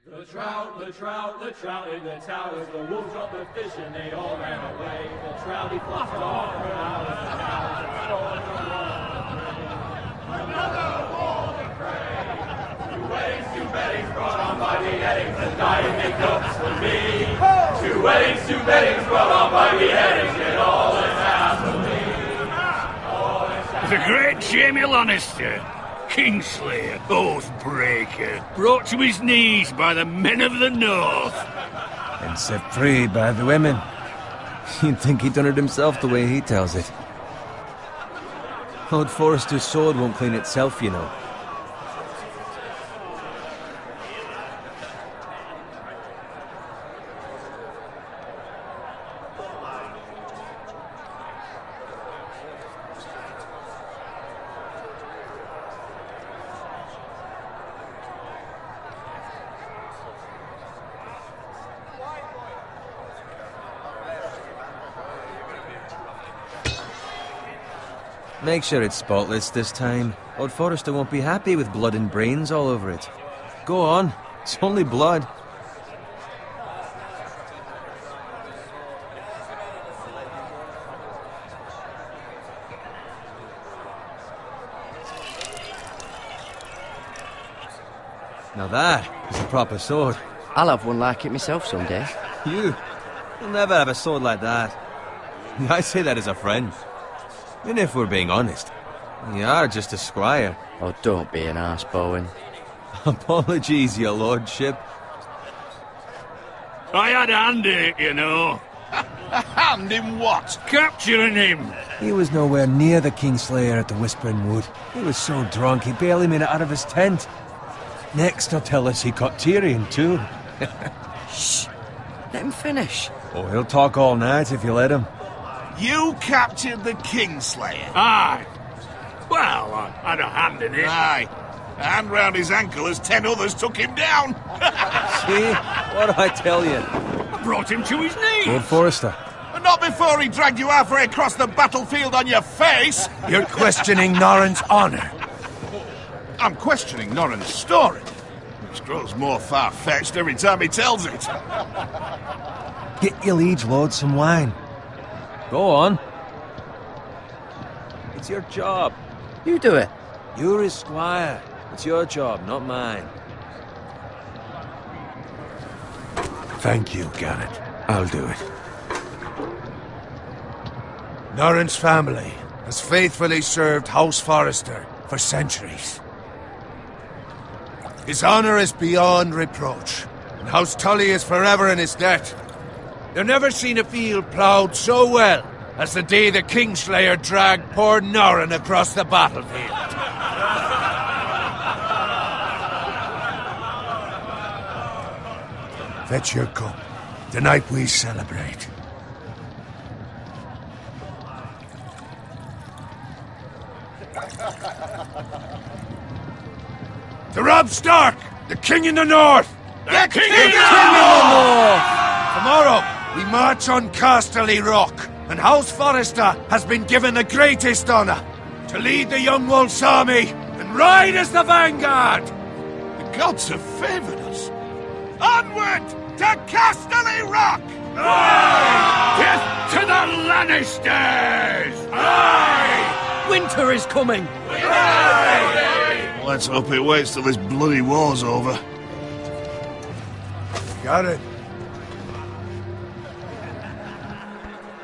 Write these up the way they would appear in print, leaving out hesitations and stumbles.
The trout in the towers, the wolves dropped the fish and they all ran away. The trouty flopped off for hours and hours and stores the water. Another wall to pray. Two weddings brought on by beheadings, and dying make cups for me. Two weddings brought on by beheadings, and all is happily. The great Jamie Lannister, Kingslayer, Oathbreaker, brought to his knees by the men of the North. And set free by the women. You'd think he'd done it himself the way he tells it. Lord Forrester's sword won't clean itself, you know. Make sure it's spotless this time. Lord Forrester won't be happy with blood and brains all over it. Go on. It's only blood. Now that is a proper sword. I'll have one like it myself someday. You'll never have a sword like that. I say that as a friend. And if we're being honest, you are just a squire. Oh, don't be an arse, Bowen. Apologies, your lordship. I had a hand in it, you know. A hand in what? Capturing him. He was nowhere near the Kingslayer at the Whispering Wood. He was so drunk he barely made it out of his tent. Next he'll tell us he caught Tyrion too. Shh. Let him finish. Oh, he'll talk all night if you let him. You captured the Kingslayer? Aye. Well, I had a hand in it. Aye. A hand round his ankle as 10 others took him down. See? What did I tell you? I brought him to his knees. Lord Forrester. And not before he dragged you halfway across the battlefield on your face. You're questioning Norrin's honor. I'm questioning Norrin's story, which grows more far-fetched every time he tells it. Get your liege lord some wine. Go on. It's your job. You do it. You're his squire. It's your job, not mine. Thank you, Garrett. I'll do it. Norrin's family has faithfully served House Forrester for centuries. His honor is beyond reproach, and House Tully is forever in his debt. They've never seen a field ploughed so well as the day the Kingslayer dragged poor Norrin across the battlefield. Fetch your cup. Tonight we celebrate. To Robb Stark, the King in the North! The King in the North! Tomorrow, we march on Casterly Rock, and House Forrester has been given the greatest honor to lead the Young Wolf's army and ride as the vanguard! The gods have favored us. Onward to Casterly Rock! Aye! Death to the Lannisters! Aye! Winter is coming! Aye! Let's hope it waits till this bloody war's over. Got it.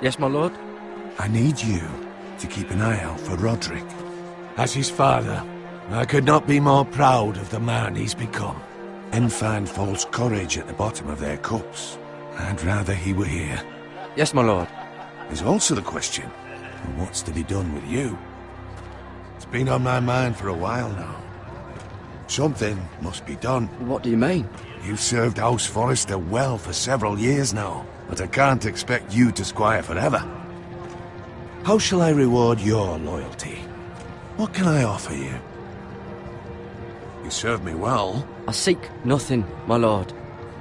Yes, my lord? I need you to keep an eye out for Roderick. As his father, I could not be more proud of the man he's become. And find false courage at the bottom of their cups. I'd rather he were here. Yes, my lord. There's also the question of what's to be done with you. It's been on my mind for a while now. Something must be done. What do you mean? You've served House Forrester well for several years now, but I can't expect you to squire forever. How shall I reward your loyalty? What can I offer you? You served me well. I seek nothing, my lord.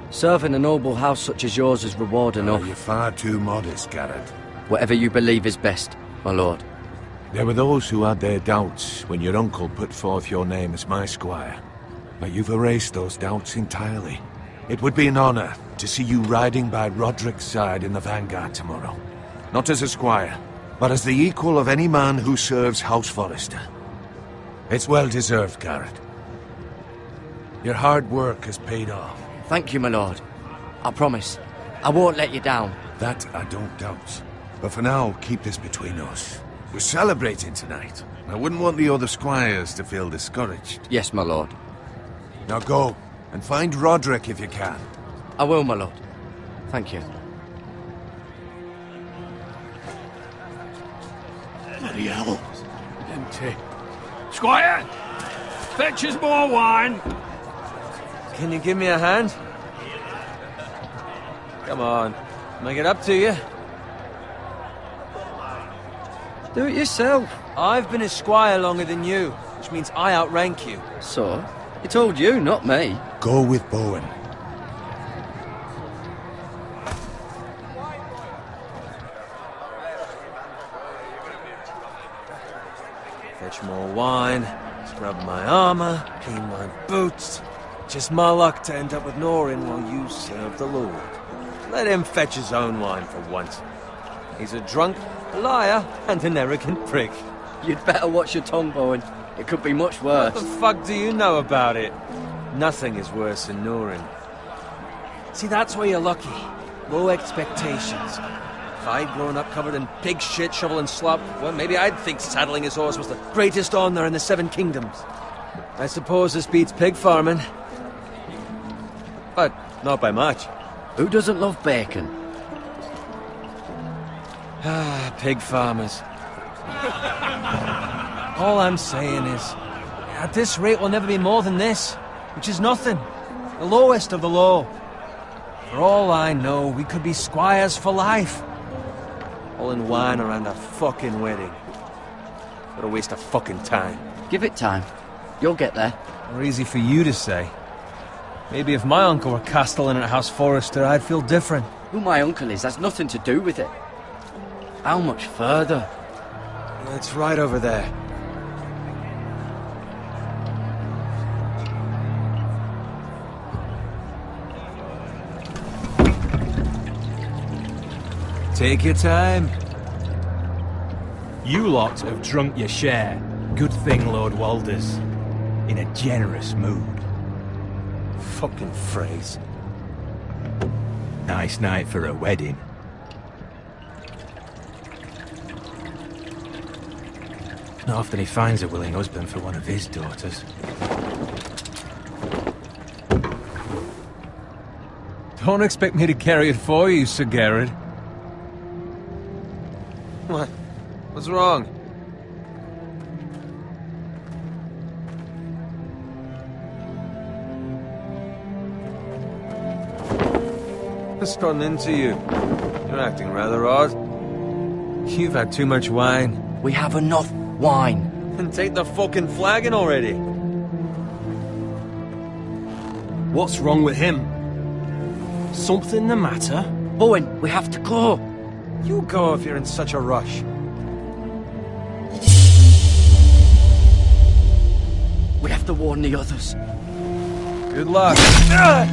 Serving a noble house such as yours is reward enough. You're far too modest, Garrett. Whatever you believe is best, my lord. There were those who had their doubts when your uncle put forth your name as my squire. But you've erased those doubts entirely. It would be an honor to see you riding by Roderick's side in the vanguard tomorrow. Not as a squire, but as the equal of any man who serves House Forrester. It's well deserved, Garrett. Your hard work has paid off. Thank you, my lord. I promise. I won't let you down. That I don't doubt. But for now, keep this between us. We're celebrating tonight. I wouldn't want the other squires to feel discouraged. Yes, my lord. Now go, and find Roderick if you can. I will, my lord. Thank you. Bloody hell. Empty. Squire! Fetch us more wine! Can you give me a hand? Come on. Make it up to you. Do it yourself. I've been a squire longer than you, which means I outrank you. So? He told you, not me. Go with Bowen. Fetch more wine, scrub my armor, clean my boots. Just my luck to end up with Norin while you serve the Lord. Let him fetch his own wine for once. He's a drunk, a liar, and an arrogant prick. You'd better watch your tongue, Bowen. It could be much worse. What the fuck do you know about it? Nothing is worse than Norin. See, that's where you're lucky. Low expectations. If I'd grown up covered in pig shit, shovel and slop, well, maybe I'd think saddling his horse was the greatest honor in the Seven Kingdoms. I suppose this beats pig farming. But not by much. Who doesn't love bacon? Ah, pig farmers. All I'm saying is, at this rate we'll never be more than this, which is nothing. The lowest of the low. For all I know, we could be squires for life. All in wine around a fucking wedding. What a waste of fucking time. Give it time. You'll get there. Or easy for you to say. Maybe if my uncle were castellan at House Forrester, I'd feel different. Who my uncle is has nothing to do with it. How much further? It's right over there. Take your time. You lot have drunk your share. Good thing Lord Walder's in a generous mood. Fucking phrase. Nice night for a wedding. Not often he finds a willing husband for one of his daughters. Don't expect me to carry it for you, Sir Garrett. What? What's wrong? What's gotten into you? You're acting rather odd. You've had too much wine. We have enough wine. Then take the fucking flagon already. What's wrong with him? Something the matter? Bowen, we have to go. You go if you're in such a rush. We have to warn the others. Good luck. Run!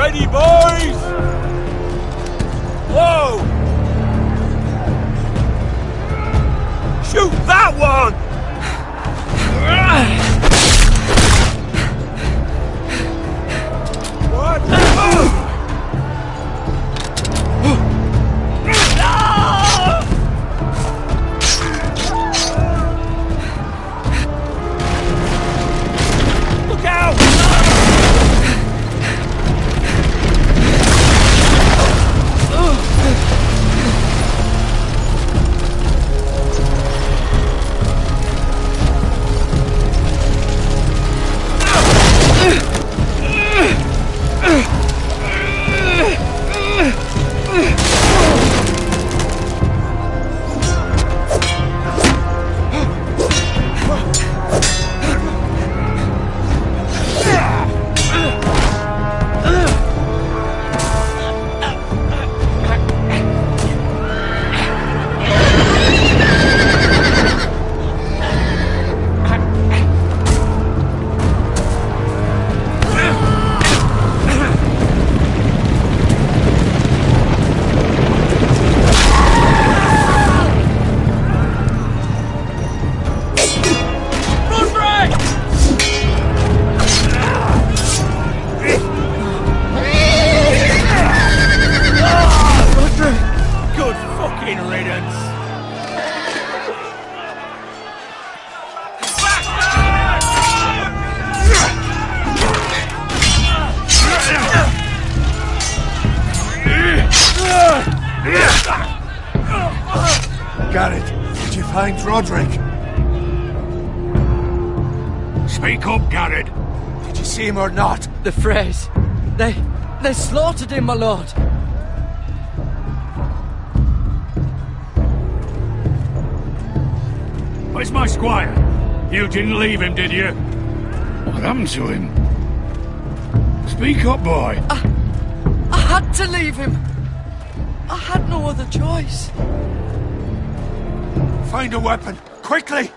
Ready, boys! Whoa! Shoot that one! What? Look out! Good fucking riddance! Garrett, did you find Roderick? Speak up, Garrett. Did you see him or not? The Freys. They slaughtered him, my lord. Where's my squire? You didn't leave him, did you? What happened to him? Speak up, boy. I had to leave him. I had no other choice. Find a weapon, quickly!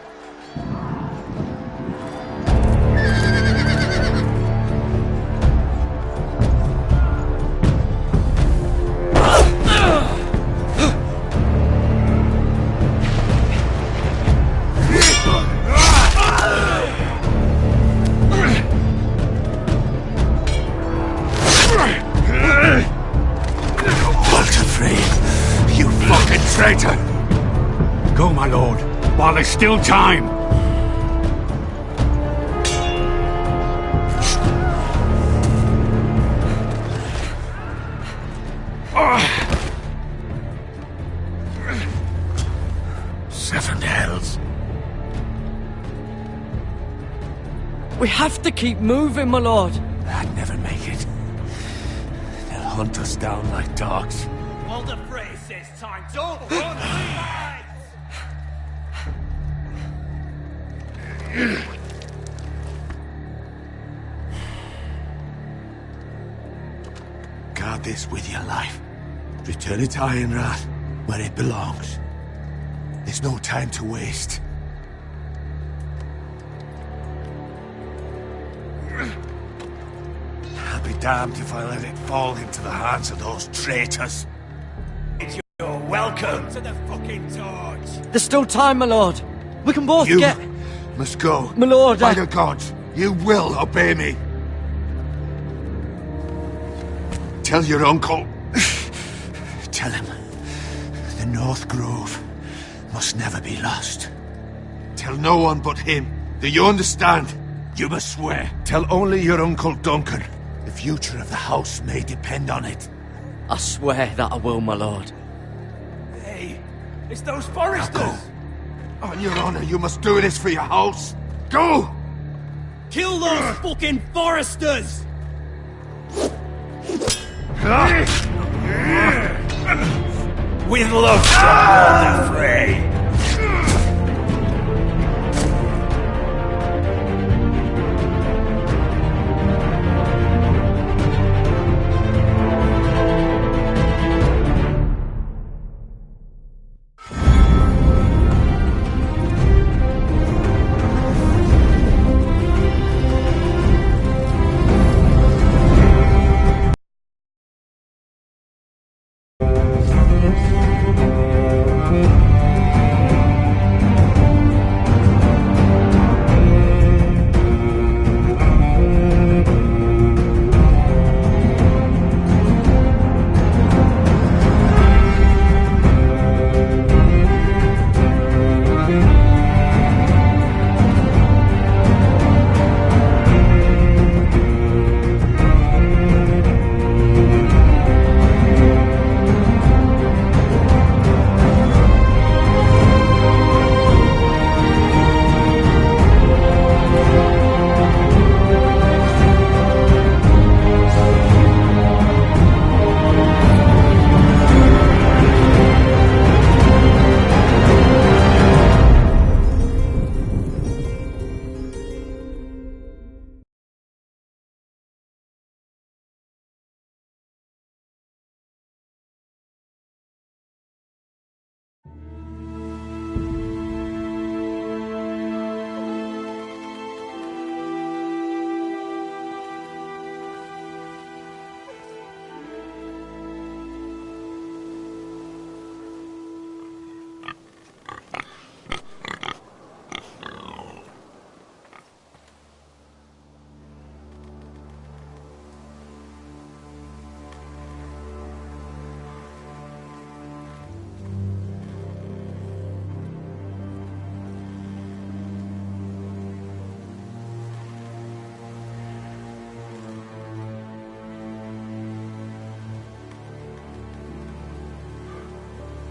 You fucking traitor! Go, my lord, while there's still time. Seven hells. We have to keep moving, my lord. I'd never make it. They'll hunt us down like dogs. All the Frey says time, don't run, Guard this with your life. Return it to Ironrath, where it belongs. There's no time to waste. I'll be damned if I let it fall into the hands of those traitors. You're welcome to the fucking torch. There's still time, my lord. We can both You get... must go. My lord, By the gods, you will obey me. Tell your uncle. Tell him the North Grove must never be lost. Tell no one but him. Do you understand? You must swear. Tell only your Uncle Duncan. The future of the house may depend on it. I swear that I will, my lord. Hey, it's those foresters. Now go. On your honor, you must do this for your house. Go! Kill those fucking foresters! With love from the Frey.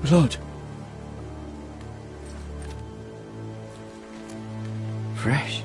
Blood. Fresh.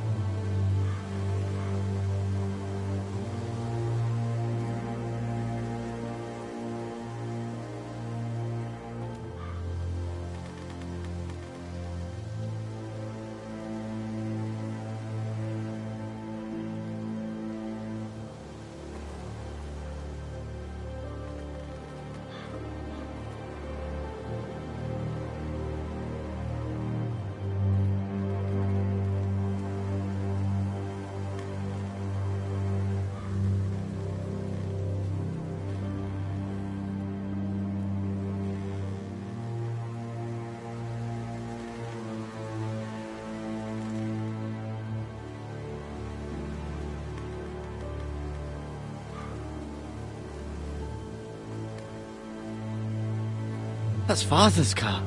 That's Father's car.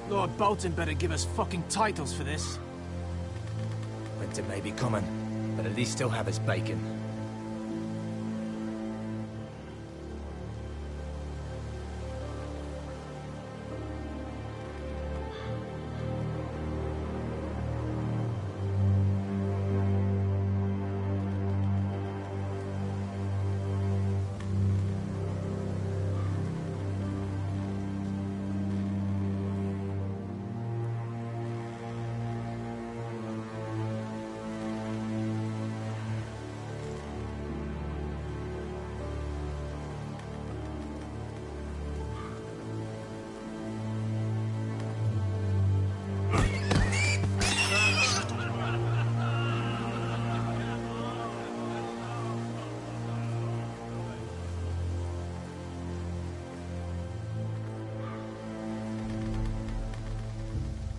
Lord Bolton better give us fucking titles for this. Winter may be coming, but at least he'll have his bacon.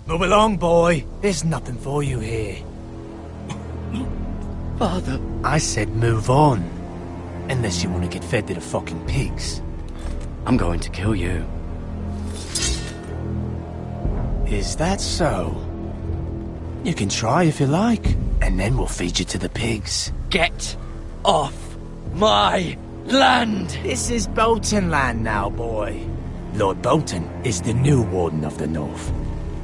Move along, boy. There's nothing for you here. Father. I said move on. Unless you want to get fed to the fucking pigs. I'm going to kill you. Is that so? You can try if you like, and then we'll feed you to the pigs. Get off my land! This is Bolton land now, boy. Lord Bolton is the new Warden of the North.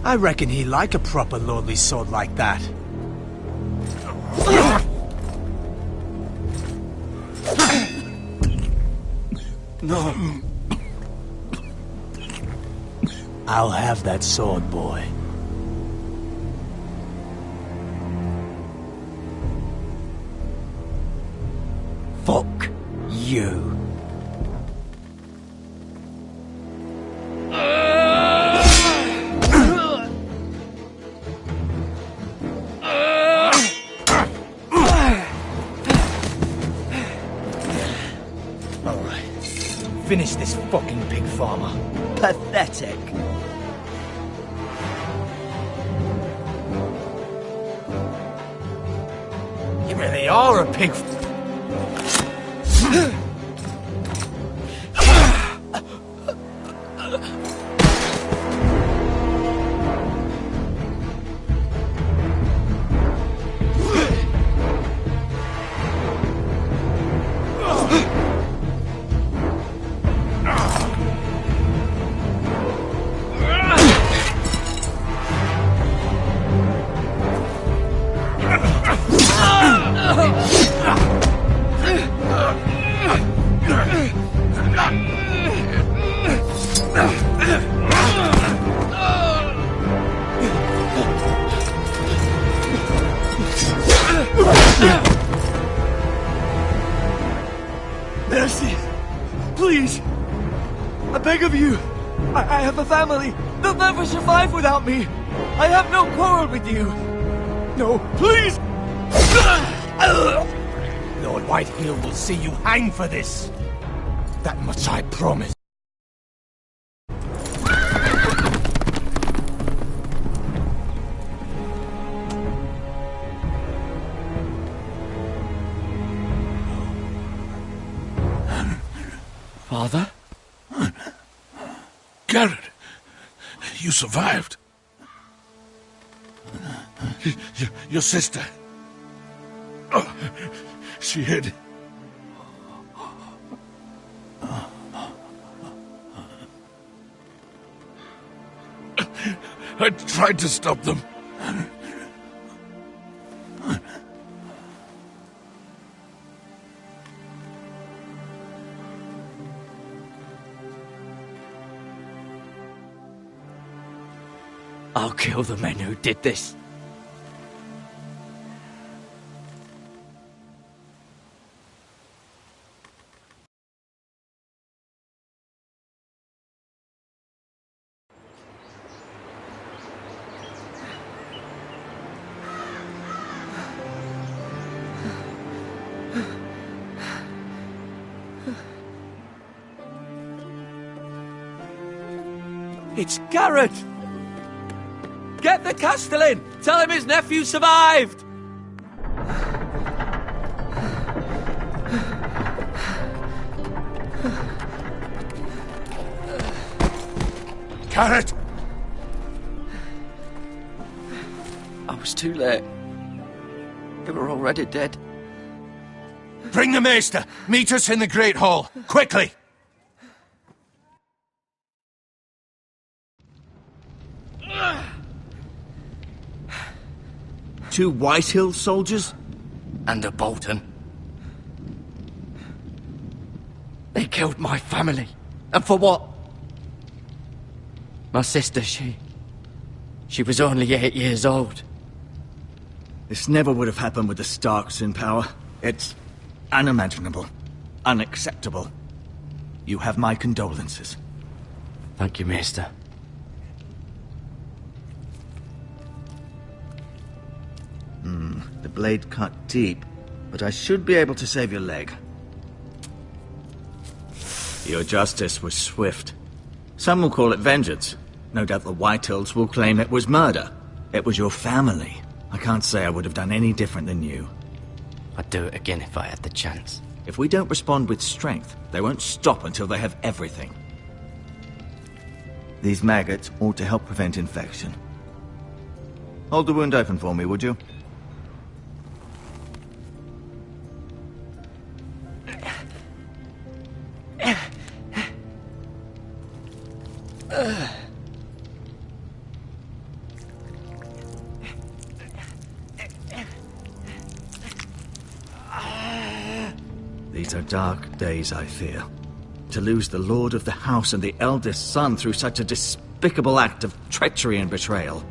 I reckon he'd like a proper lordly sword like that. No. I'll have that sword, boy. Fuck you. Finish this fucking pig farmer. Pathetic. You really are a pig. Mercy! Please! I beg of you! I have a family! They'll never survive without me! I have no quarrel with you! No, please! Lord Whitehill will see you hang for this. That much I promise. Father? Garrett, you survived. Your sister. Oh, She hid. I tried to stop them. I'll kill the men who did this. It's Garrett! Get the Castellan! Tell him his nephew survived! Garrett! I was too late. They were already dead. Bring the Maester! Meet us in the Great Hall! Quickly! Two Whitehill soldiers? And a Bolton. They killed my family. And for what? My sister, she was only 8 years old. This never would have happened with the Starks in power. It's unimaginable. Unacceptable. You have my condolences. Thank you, Maester. The blade cut deep, but I should be able to save your leg. Your justice was swift. Some will call it vengeance. No doubt the Whitehills will claim it was murder. It was your family. I can't say I would have done any different than you. I'd do it again if I had the chance. If we don't respond with strength, they won't stop until they have everything. These maggots ought to help prevent infection. Hold the wound open for me, would you? These are dark days, I fear. To lose the lord of the house and the eldest son through such a despicable act of treachery and betrayal.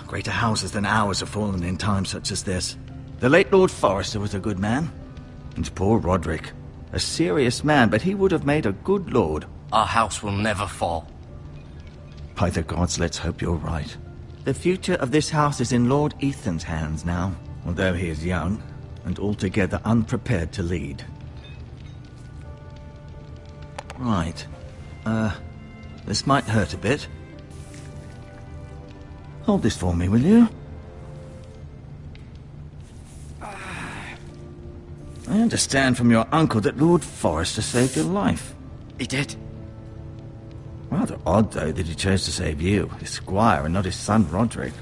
Greater houses than ours have fallen in times such as this. The late Lord Forrester was a good man. And poor Roderick. A serious man, but he would have made a good lord. Our house will never fall. By the gods, let's hope you're right. The future of this house is in Lord Ethan's hands now, although he is young and altogether unprepared to lead. Right. This might hurt a bit. Hold this for me, will you? I understand from your uncle that Lord Forrester saved your life. He did. Rather odd, though, that he chose to save you, his squire, and not his son Roderick.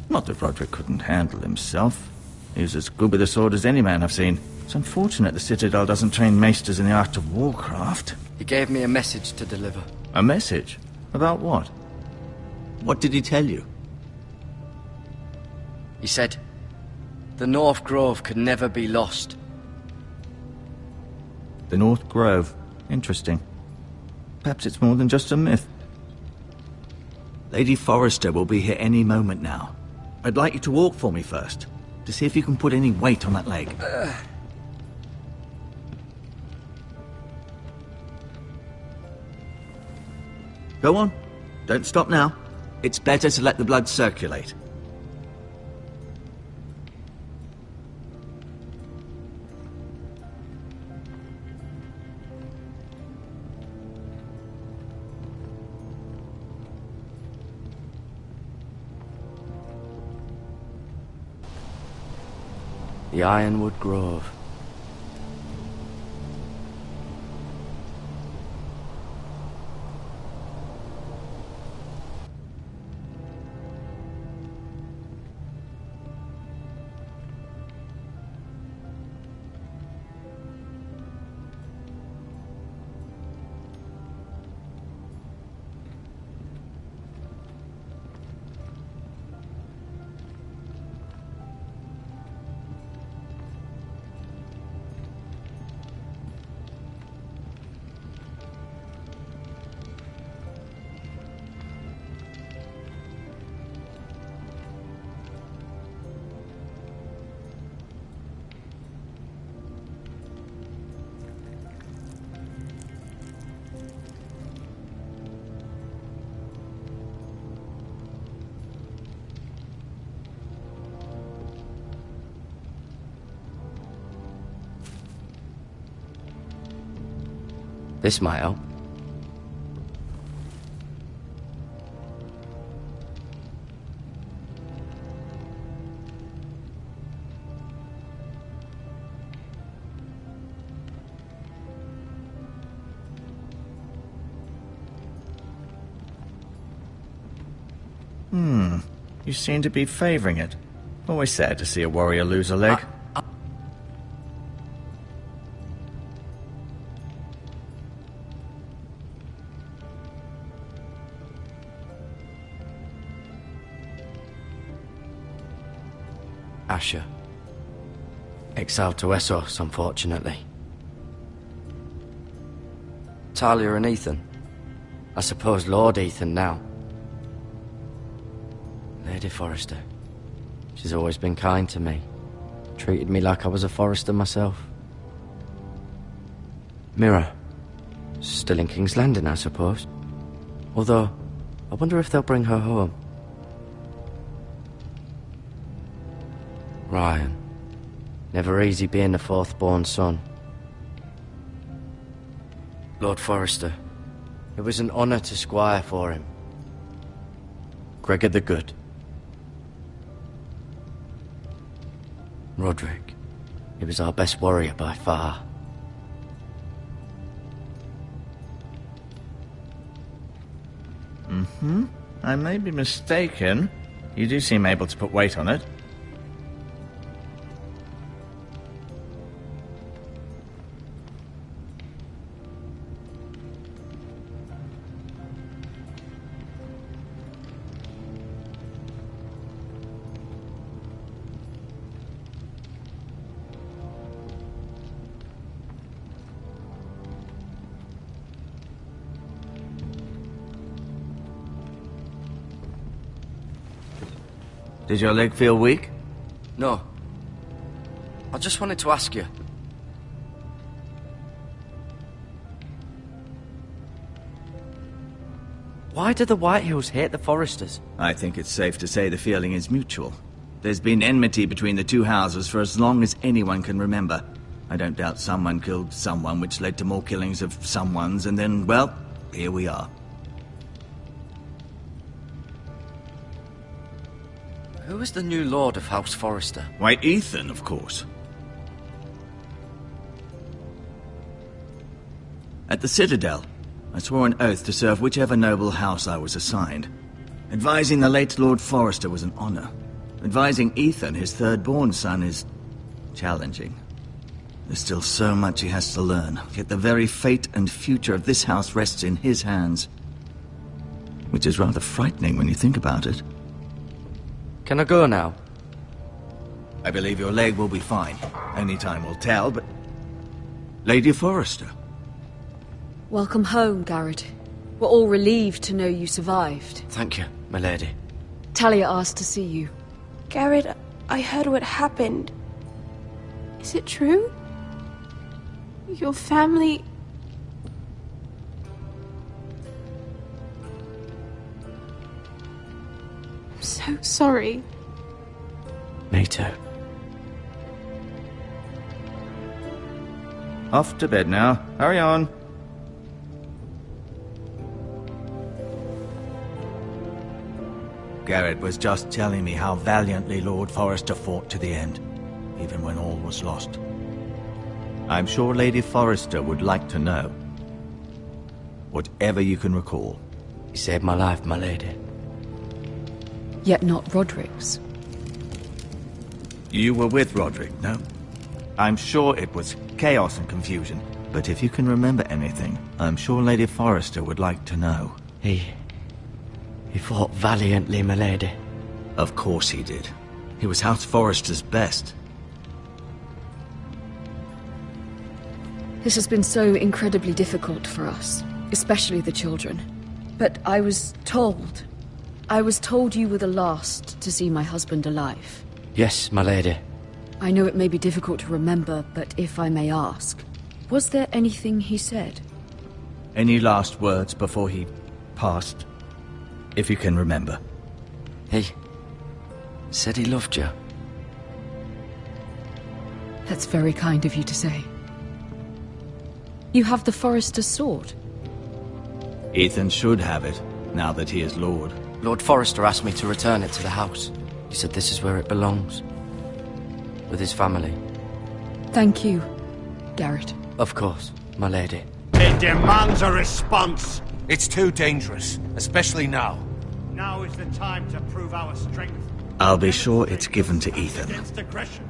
Not that Roderick couldn't handle himself. He was as good with a sword as any man I've seen. It's unfortunate the Citadel doesn't train maesters in the art of warcraft. He gave me a message to deliver. A message? About what? What did he tell you? He said, the North Grove could never be lost. The North Grove. Interesting. Perhaps it's more than just a myth. Lady Forrester will be here any moment now. I'd like you to walk for me first, to see if you can put any weight on that leg. Go on. Don't stop now. It's better to let the blood circulate. The Ironwood Grove. This might help. You seem to be favoring it. Always sad to see a warrior lose a leg. Asher. Exiled to Essos, unfortunately. Talia and Ethan. I suppose Lord Ethan now. Lady Forrester. She's always been kind to me. Treated me like I was a Forrester myself. Mira. Still in King's Landing, I suppose. Although, I wonder if they'll bring her home. Ryan. Never easy being the fourth-born son. Lord Forrester. It was an honour to squire for him. Gregor the Good. Roderick. He was our best warrior by far. I may be mistaken. You do seem able to put weight on it. Did your leg feel weak? No. I just wanted to ask you. Why do the Whitehills hate the Forresters? I think it's safe to say the feeling is mutual. There's been enmity between the two houses for as long as anyone can remember. I don't doubt someone killed someone, which led to more killings of someones, and then, well, here we are. Who is the new Lord of House Forrester? Why, Ethan, of course. At the Citadel, I swore an oath to serve whichever noble house I was assigned. Advising the late Lord Forrester was an honor. Advising Ethan, his third-born son, is challenging. There's still so much he has to learn, yet the very fate and future of this house rests in his hands. Which is rather frightening when you think about it. Can I go now? I believe your leg will be fine. Only time will tell, but... Lady Forrester. Welcome home, Garrett. We're all relieved to know you survived. Thank you, my lady. Talia asked to see you. Garrett, I heard what happened. Is it true? Your family... I'm so sorry. Me too. Off to bed now. Hurry on. Garrett was just telling me how valiantly Lord Forrester fought to the end, even when all was lost. I'm sure Lady Forrester would like to know. Whatever you can recall. You saved my life, my lady. Yet not Roderick's. You were with Roderick, no? I'm sure it was chaos and confusion, but if you can remember anything, I'm sure Lady Forrester would like to know. He fought valiantly, my lady. Of course he did. He was House Forrester's best. This has been so incredibly difficult for us, especially the children. But I was told you were the last to see my husband alive. Yes, my lady. I know it may be difficult to remember, but if I may ask, was there anything he said? Any last words before he passed? If you can remember. He said he loved you. That's very kind of you to say. You have the Forester's sword. Ethan should have it, now that he is Lord. Lord Forrester asked me to return it to the house. He said this is where it belongs. With his family. Thank you, Garrett. Of course, my lady. It demands a response. It's too dangerous, especially now. Now is the time to prove our strength. I'll be sure it's given to Ethan. Against aggression.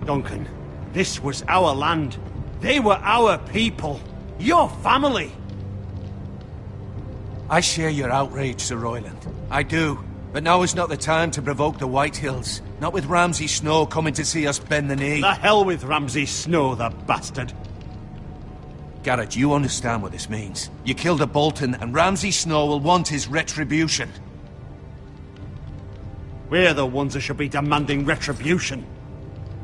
Duncan, this was our land. They were our people. Your family. I share your outrage, Sir Royland. I do. But now is not the time to provoke the Whitehills. Not with Ramsay Snow coming to see us bend the knee. The hell with Ramsay Snow, the bastard. Garrett, you understand what this means. You killed a Bolton, and Ramsay Snow will want his retribution. We're the ones that should be demanding retribution.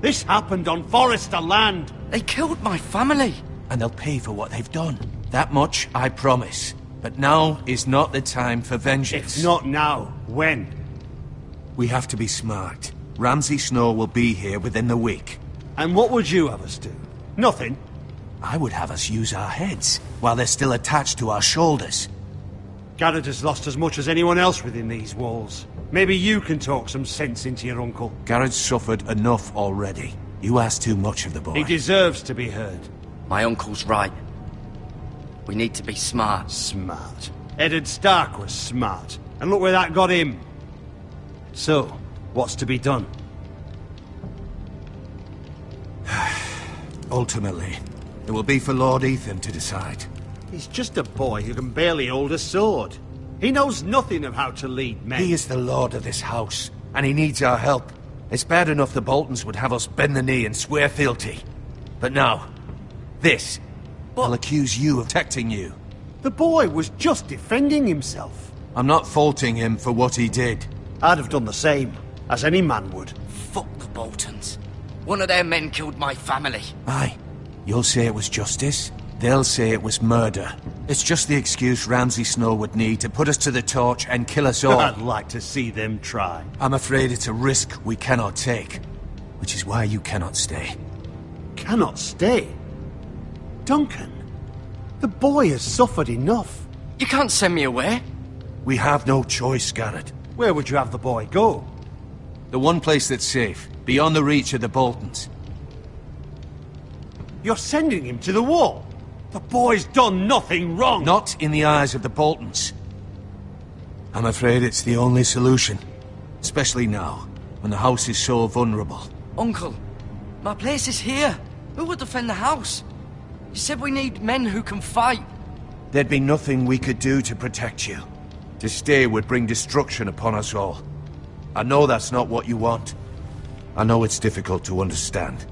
This happened on Forrester land. They killed my family. And they'll pay for what they've done. That much, I promise. But now is not the time for vengeance. It's not now. When? We have to be smart. Ramsay Snow will be here within the week. And what would you have us do? Nothing. I would have us use our heads, while they're still attached to our shoulders. Garrett has lost as much as anyone else within these walls. Maybe you can talk some sense into your uncle. Garrett's suffered enough already. You ask too much of the boy. He deserves to be heard. My uncle's right. We need to be smart. Smart. Eddard Stark was smart. And look where that got him. So, what's to be done? Ultimately, it will be for Lord Ethan to decide. He's just a boy who can barely hold a sword. He knows nothing of how to lead men. He is the lord of this house, and he needs our help. It's bad enough the Boltons would have us bend the knee and swear fealty. But now, this. I'll accuse you of protecting you. The boy was just defending himself. I'm not faulting him for what he did. I'd have done the same, as any man would. Fuck the Boltons. One of their men killed my family. Aye. You'll say it was justice. They'll say it was murder. It's just the excuse Ramsay Snow would need to put us to the torch and kill us all. I'd like to see them try. I'm afraid it's a risk we cannot take. Which is why you cannot stay. Cannot stay? Duncan, the boy has suffered enough. You can't send me away. We have no choice, Garrett. Where would you have the boy go? The one place that's safe, beyond the reach of the Boltons. You're sending him to the wall? The boy's done nothing wrong! Not in the eyes of the Boltons. I'm afraid it's the only solution. Especially now, when the house is so vulnerable. Uncle, my place is here. Who will defend the house? You said we need men who can fight. There'd be nothing we could do to protect you. To stay would bring destruction upon us all. I know that's not what you want. I know it's difficult to understand.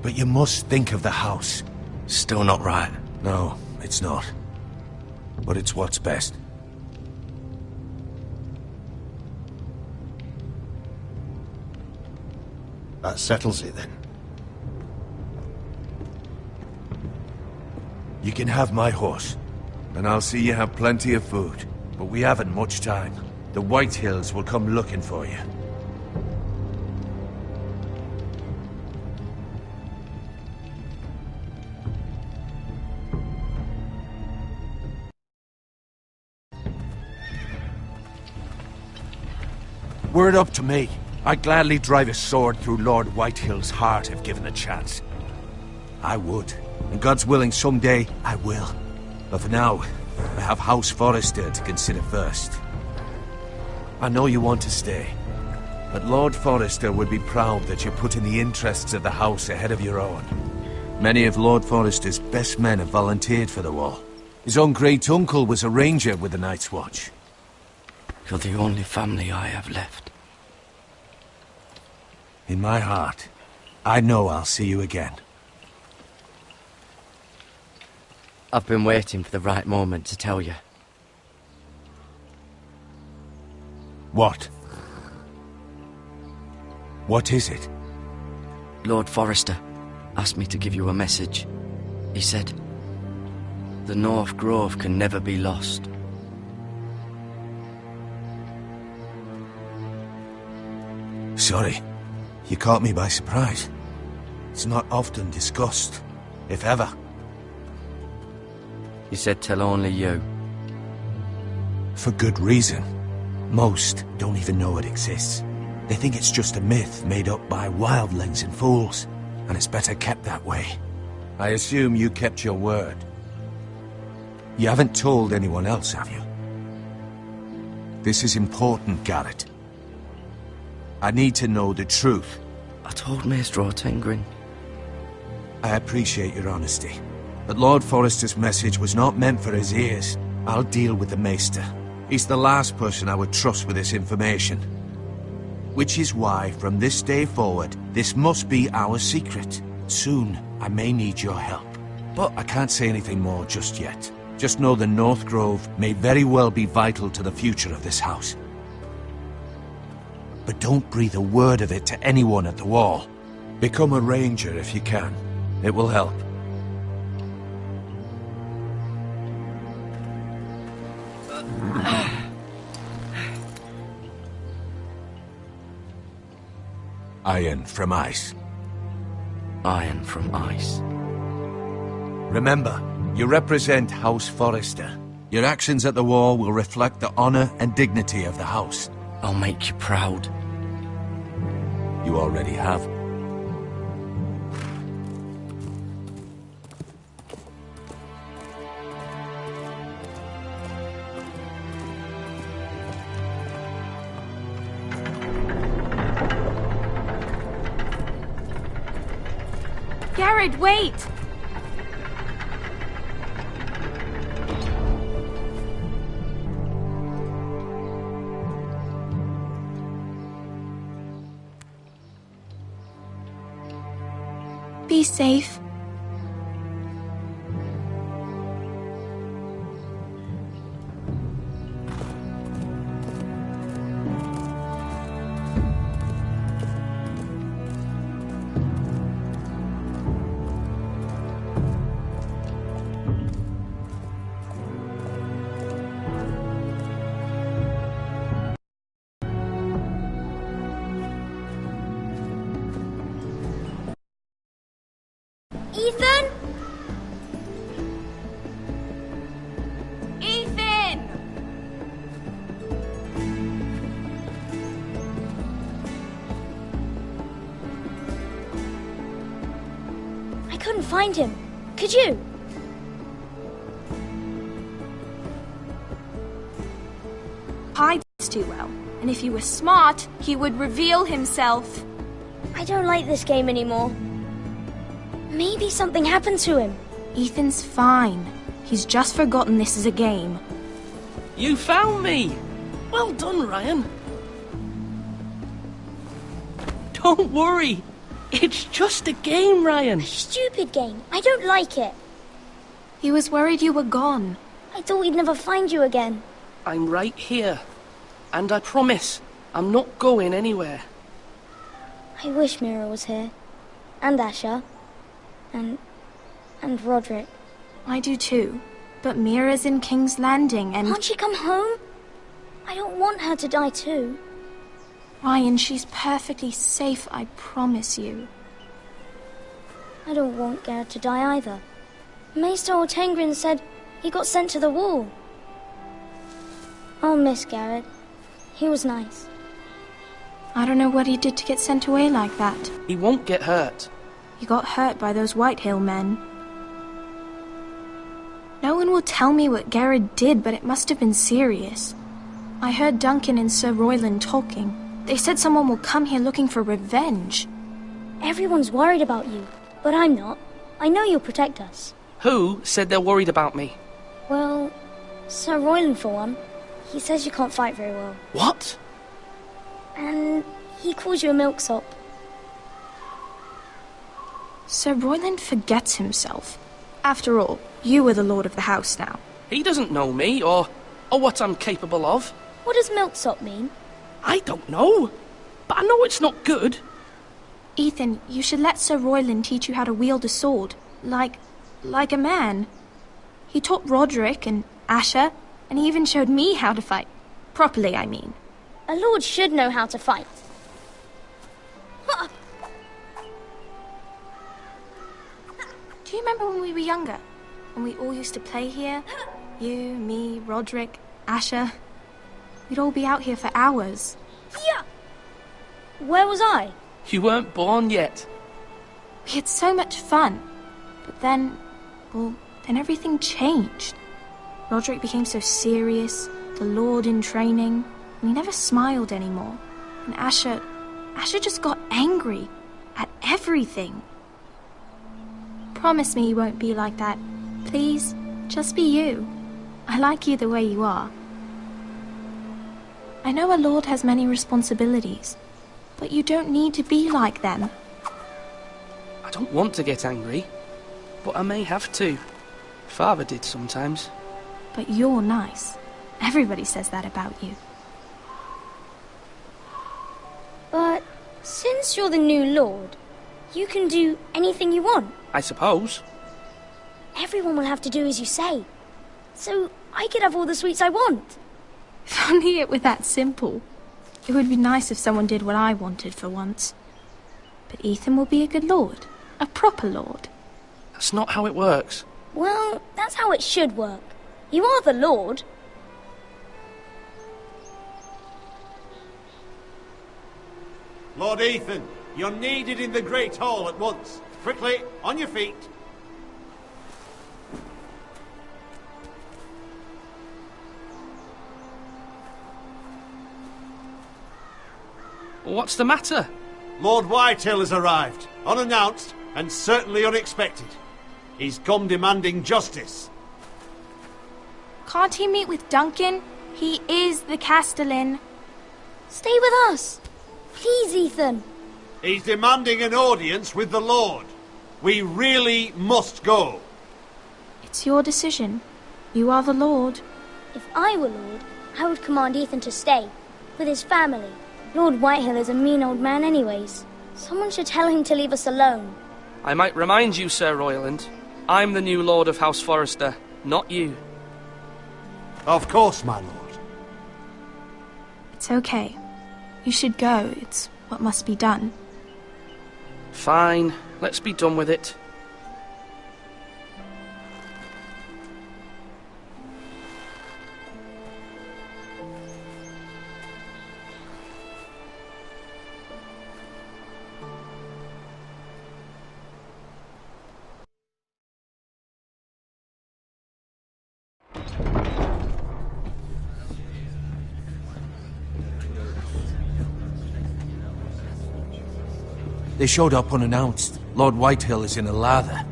But you must think of the house. Still not right. No, it's not. But it's what's best. That settles it, then. You can have my horse, and I'll see you have plenty of food. But we haven't much time. The Whitehills will come looking for you. Were it up to me, I'd gladly drive a sword through Lord Whitehill's heart if given the chance. I would. And God's willing, someday I will. But for now, I have House Forrester to consider first. I know you want to stay, but Lord Forrester would be proud that you're putting the interests of the house ahead of your own. Many of Lord Forrester's best men have volunteered for the wall. His own great-uncle was a ranger with the Night's Watch. You're the only family I have left. In my heart, I know I'll see you again. I've been waiting for the right moment to tell you. What? What is it? Lord Forrester asked me to give you a message. He said, the North Grove can never be lost. Sorry. You caught me by surprise. It's not often discussed, if ever. He said tell only you. For good reason. Most don't even know it exists. They think it's just a myth made up by wildlings and fools, and it's better kept that way. I assume you kept your word. You haven't told anyone else, have you? This is important, Garrett. I need to know the truth. I told Maester Ortengrin. I appreciate your honesty, but Lord Forrester's message was not meant for his ears. I'll deal with the Maester. He's the last person I would trust with this information. Which is why, from this day forward, this must be our secret. Soon, I may need your help. But I can't say anything more just yet. Just know the North Grove may very well be vital to the future of this house. But don't breathe a word of it to anyone at the Wall. Become a ranger if you can. It will help. Iron from ice. Iron from ice. Remember, you represent House Forrester. Your actions at the Wall will reflect the honor and dignity of the house. I'll make you proud. You already have. Garrett, wait! Be safe. Ethan? Ethan! I couldn't find him. Could you? Hides too well, and if he were smart, he would reveal himself. I don't like this game anymore. Maybe something happened to him. Ethan's fine. He's just forgotten this is a game. You found me! Well done, Ryan. Don't worry. It's just a game, Ryan. A stupid game. I don't like it. He was worried you were gone. I thought we'd never find you again. I'm right here. And I promise, I'm not going anywhere. I wish Mira was here. And Asher. And Roderick. I do too. But Mira's in King's Landing and... Can't she come home? I don't want her to die too. Ryan, she's perfectly safe, I promise you. I don't want Garrett to die either. Maester Ortengrin said he got sent to the Wall. I'll miss Garrett. He was nice. I don't know what he did to get sent away like that. He won't get hurt. He got hurt by those Whitehill men. No one will tell me what Garrett did, but it must have been serious. I heard Duncan and Sir Royland talking. They said someone will come here looking for revenge. Everyone's worried about you, but I'm not. I know you'll protect us. Who said they're worried about me? Well, Sir Royland for one. He says you can't fight very well. What? And he calls you a milksop. Sir Royland forgets himself. After all, you are the lord of the house now. He doesn't know me, or what I'm capable of. What does milksop mean? I don't know, but I know it's not good. Ethan, you should let Sir Royland teach you how to wield a sword, like a man. He taught Roderick and Asher, and he even showed me how to fight. Properly, I mean. A lord should know how to fight. Do you remember when we were younger? When we all used to play here? You, me, Roderick, Asher. We'd all be out here for hours. Yeah! Where was I? You weren't born yet. We had so much fun. But then, well, then everything changed. Roderick became so serious, the Lord in training, and he never smiled anymore. And Asher just got angry at everything. Promise me you won't be like that. Please, just be you. I like you the way you are. I know a lord has many responsibilities, but you don't need to be like them. I don't want to get angry, but I may have to. Father did sometimes. But you're nice. Everybody says that about you. But since you're the new lord, you can do anything you want. I suppose. Everyone will have to do as you say. So I could have all the sweets I want. If only it were that simple. It would be nice if someone did what I wanted for once. But Ethan will be a good lord. A proper lord. That's not how it works. Well, that's how it should work. You are the lord. Lord Ethan, you're needed in the Great Hall at once. Quickly, on your feet. What's the matter? Lord Whitehill has arrived, unannounced and certainly unexpected. He's come demanding justice. Can't he meet with Duncan? He is the Castellan. Stay with us. Please, Ethan. He's demanding an audience with the Lord. We really must go. It's your decision. You are the lord. If I were lord, I would command Ethan to stay, with his family. Lord Whitehill is a mean old man anyways. Someone should tell him to leave us alone. I might remind you, Sir Royland, I'm the new Lord of House Forrester, not you. Of course, my lord. It's okay. You should go. It's what must be done. Fine. Let's be done with it. They showed up unannounced. Lord Whitehill is in a lather.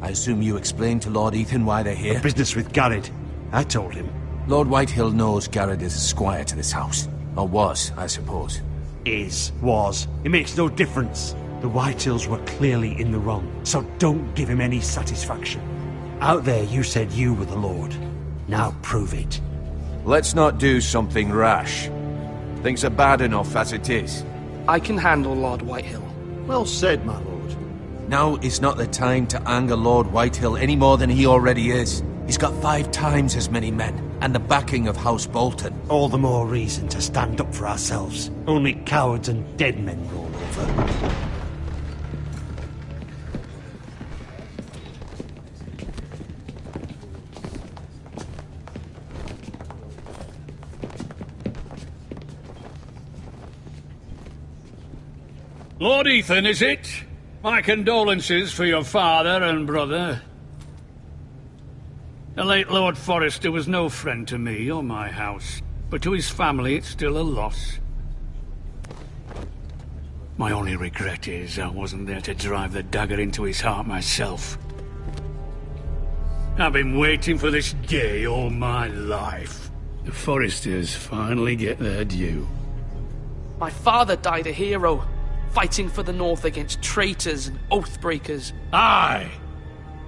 I assume you explained to Lord Ethan why they're here? The business with Garrett. I told him. Lord Whitehill knows Garrett is a squire to this house. Or was, I suppose. Was. It makes no difference. The Whitehills were clearly in the wrong, so don't give him any satisfaction. Out there you said you were the Lord. Now prove it. Let's not do something rash. Things are bad enough as it is. I can handle Lord Whitehill. Well said, my lord. Now is not the time to anger Lord Whitehill any more than he already is. He's got 5 times as many men, and the backing of House Bolton. All the more reason to stand up for ourselves. Only cowards and dead men roll over. Lord Ethan, is it? My condolences for your father and brother. The late Lord Forrester was no friend to me or my house, but to his family it's still a loss. My only regret is I wasn't there to drive the dagger into his heart myself. I've been waiting for this day all my life. The Forresters finally get their due. My father died a hero, fighting for the North against traitors and oath-breakers. Aye!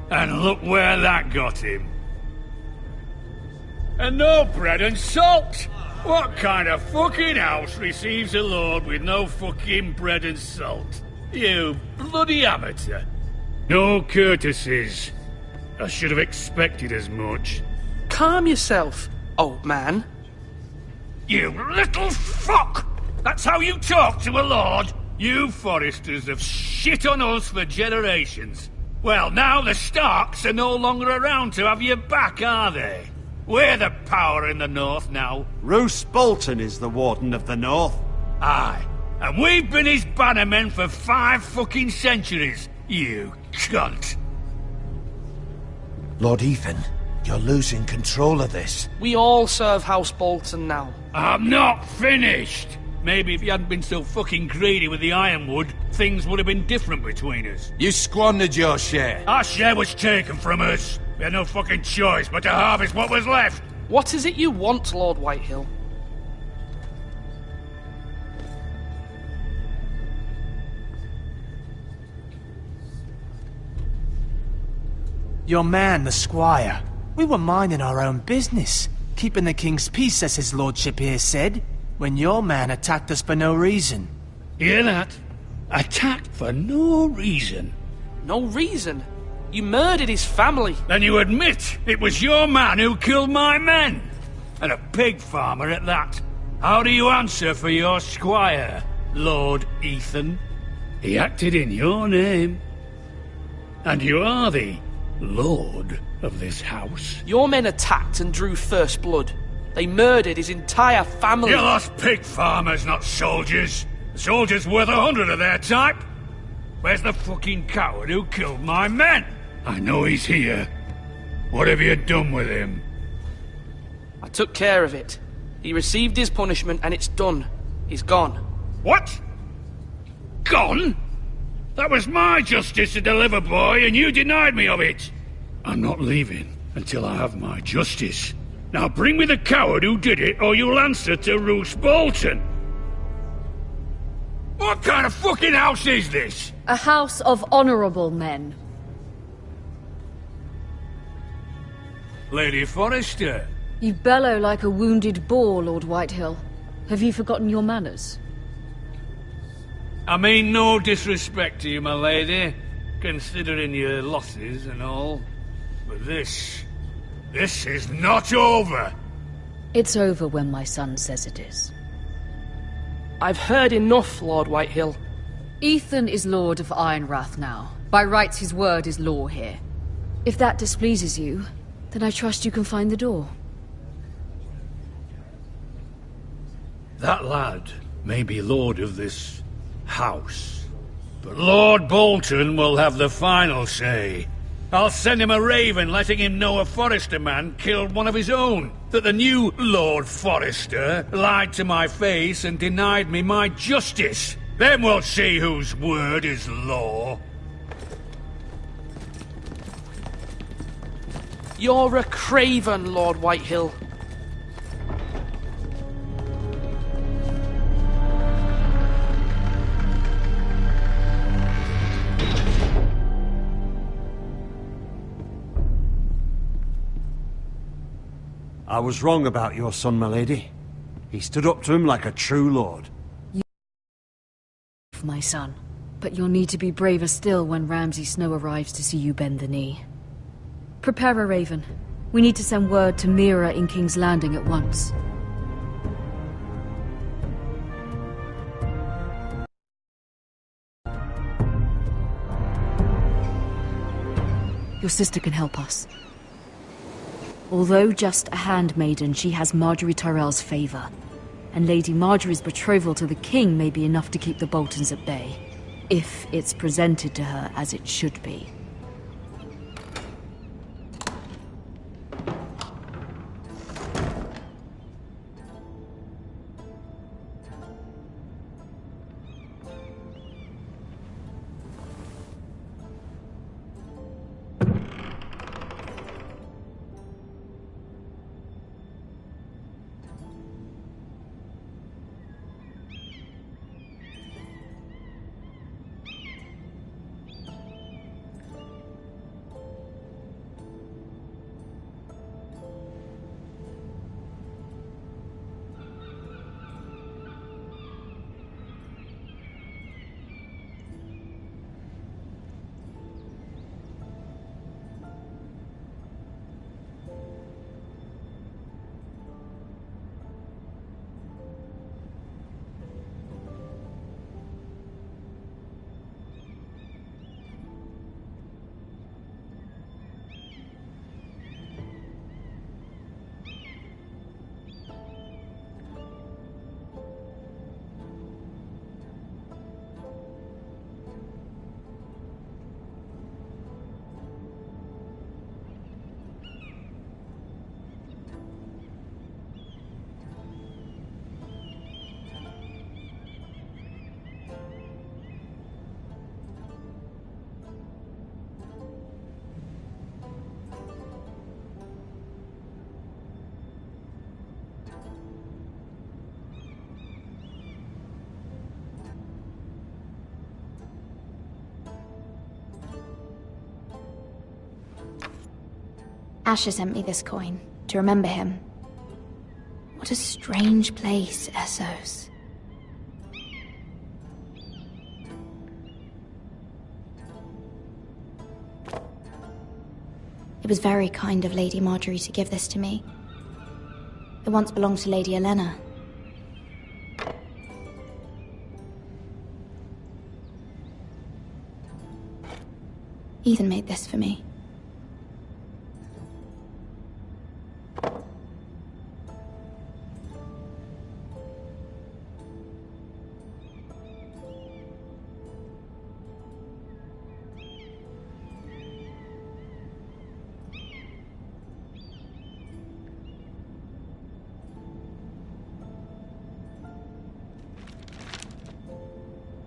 And look where that got him. And no bread and salt! What kind of fucking house receives a lord with no fucking bread and salt? You bloody amateur. No courtesies. I should have expected as much. Calm yourself, old man. You little fuck! That's how you talk to a lord? You Forresters have shit on us for generations. Well, now the Starks are no longer around to have your back, are they? We're the power in the north now. Roose Bolton is the Warden of the North. Aye. And we've been his bannermen for 5 fucking centuries, you cunt. Lord Ethan, you're losing control of this. We all serve House Bolton now. I'm not finished. Maybe if you hadn't been so fucking greedy with the ironwood, things would have been different between us. You squandered your share. Our share was taken from us. We had no fucking choice but to harvest what was left. What is it you want, Lord Whitehill? Your man, the squire. We were minding our own business, keeping the king's peace, as his lordship here said, when your man attacked us for no reason. Hear that? Attacked for no reason. No reason? You murdered his family. Then you admit it was your man who killed my men. And a pig farmer at that. How do you answer for your squire, Lord Ethan? He acted in your name. And you are the lord of this house. Your men attacked and drew first blood. They murdered his entire family. You lost pig farmers, not soldiers. The soldiers worth 100 of their type. Where's the fucking coward who killed my men? I know he's here. What have you done with him? I took care of it. He received his punishment and it's done. He's gone. What? Gone? That was my justice to deliver, boy, and you denied me of it. I'm not leaving until I have my justice. Now bring me the coward who did it, or you'll answer to Roose Bolton. What kind of fucking house is this? A house of honorable men. Lady Forrester. You bellow like a wounded boar, Lord Whitehill. Have you forgotten your manners? I mean no disrespect to you, my lady, considering your losses and all. But this is not over. It's over when my son says it is. I've heard enough, Lord Whitehill. Ethan is Lord of Ironrath now. By rights, his word is law here. If that displeases you, then I trust you can find the door. That lad may be lord of this house, but Lord Bolton will have the final say. I'll send him a raven letting him know a Forrester man killed one of his own, that the new Lord Forrester lied to my face and denied me my justice. Then we'll see whose word is law. You're a craven, Lord Whitehill. I was wrong about your son, my lady. He stood up to him like a true lord. My son, but you'll need to be braver still when Ramsay Snow arrives to see you bend the knee. Prepare a raven. We need to send word to Mira in King's Landing at once. Your sister can help us. Although just a handmaiden, she has Marjorie Tyrell's favor. And Lady Marjorie's betrothal to the king may be enough to keep the Boltons at bay, if it's presented to her as it should be. Asher sent me this coin to remember him. What a strange place, Essos. It was very kind of Lady Marjorie to give this to me. It once belonged to Lady Elena. Ethan made this for me.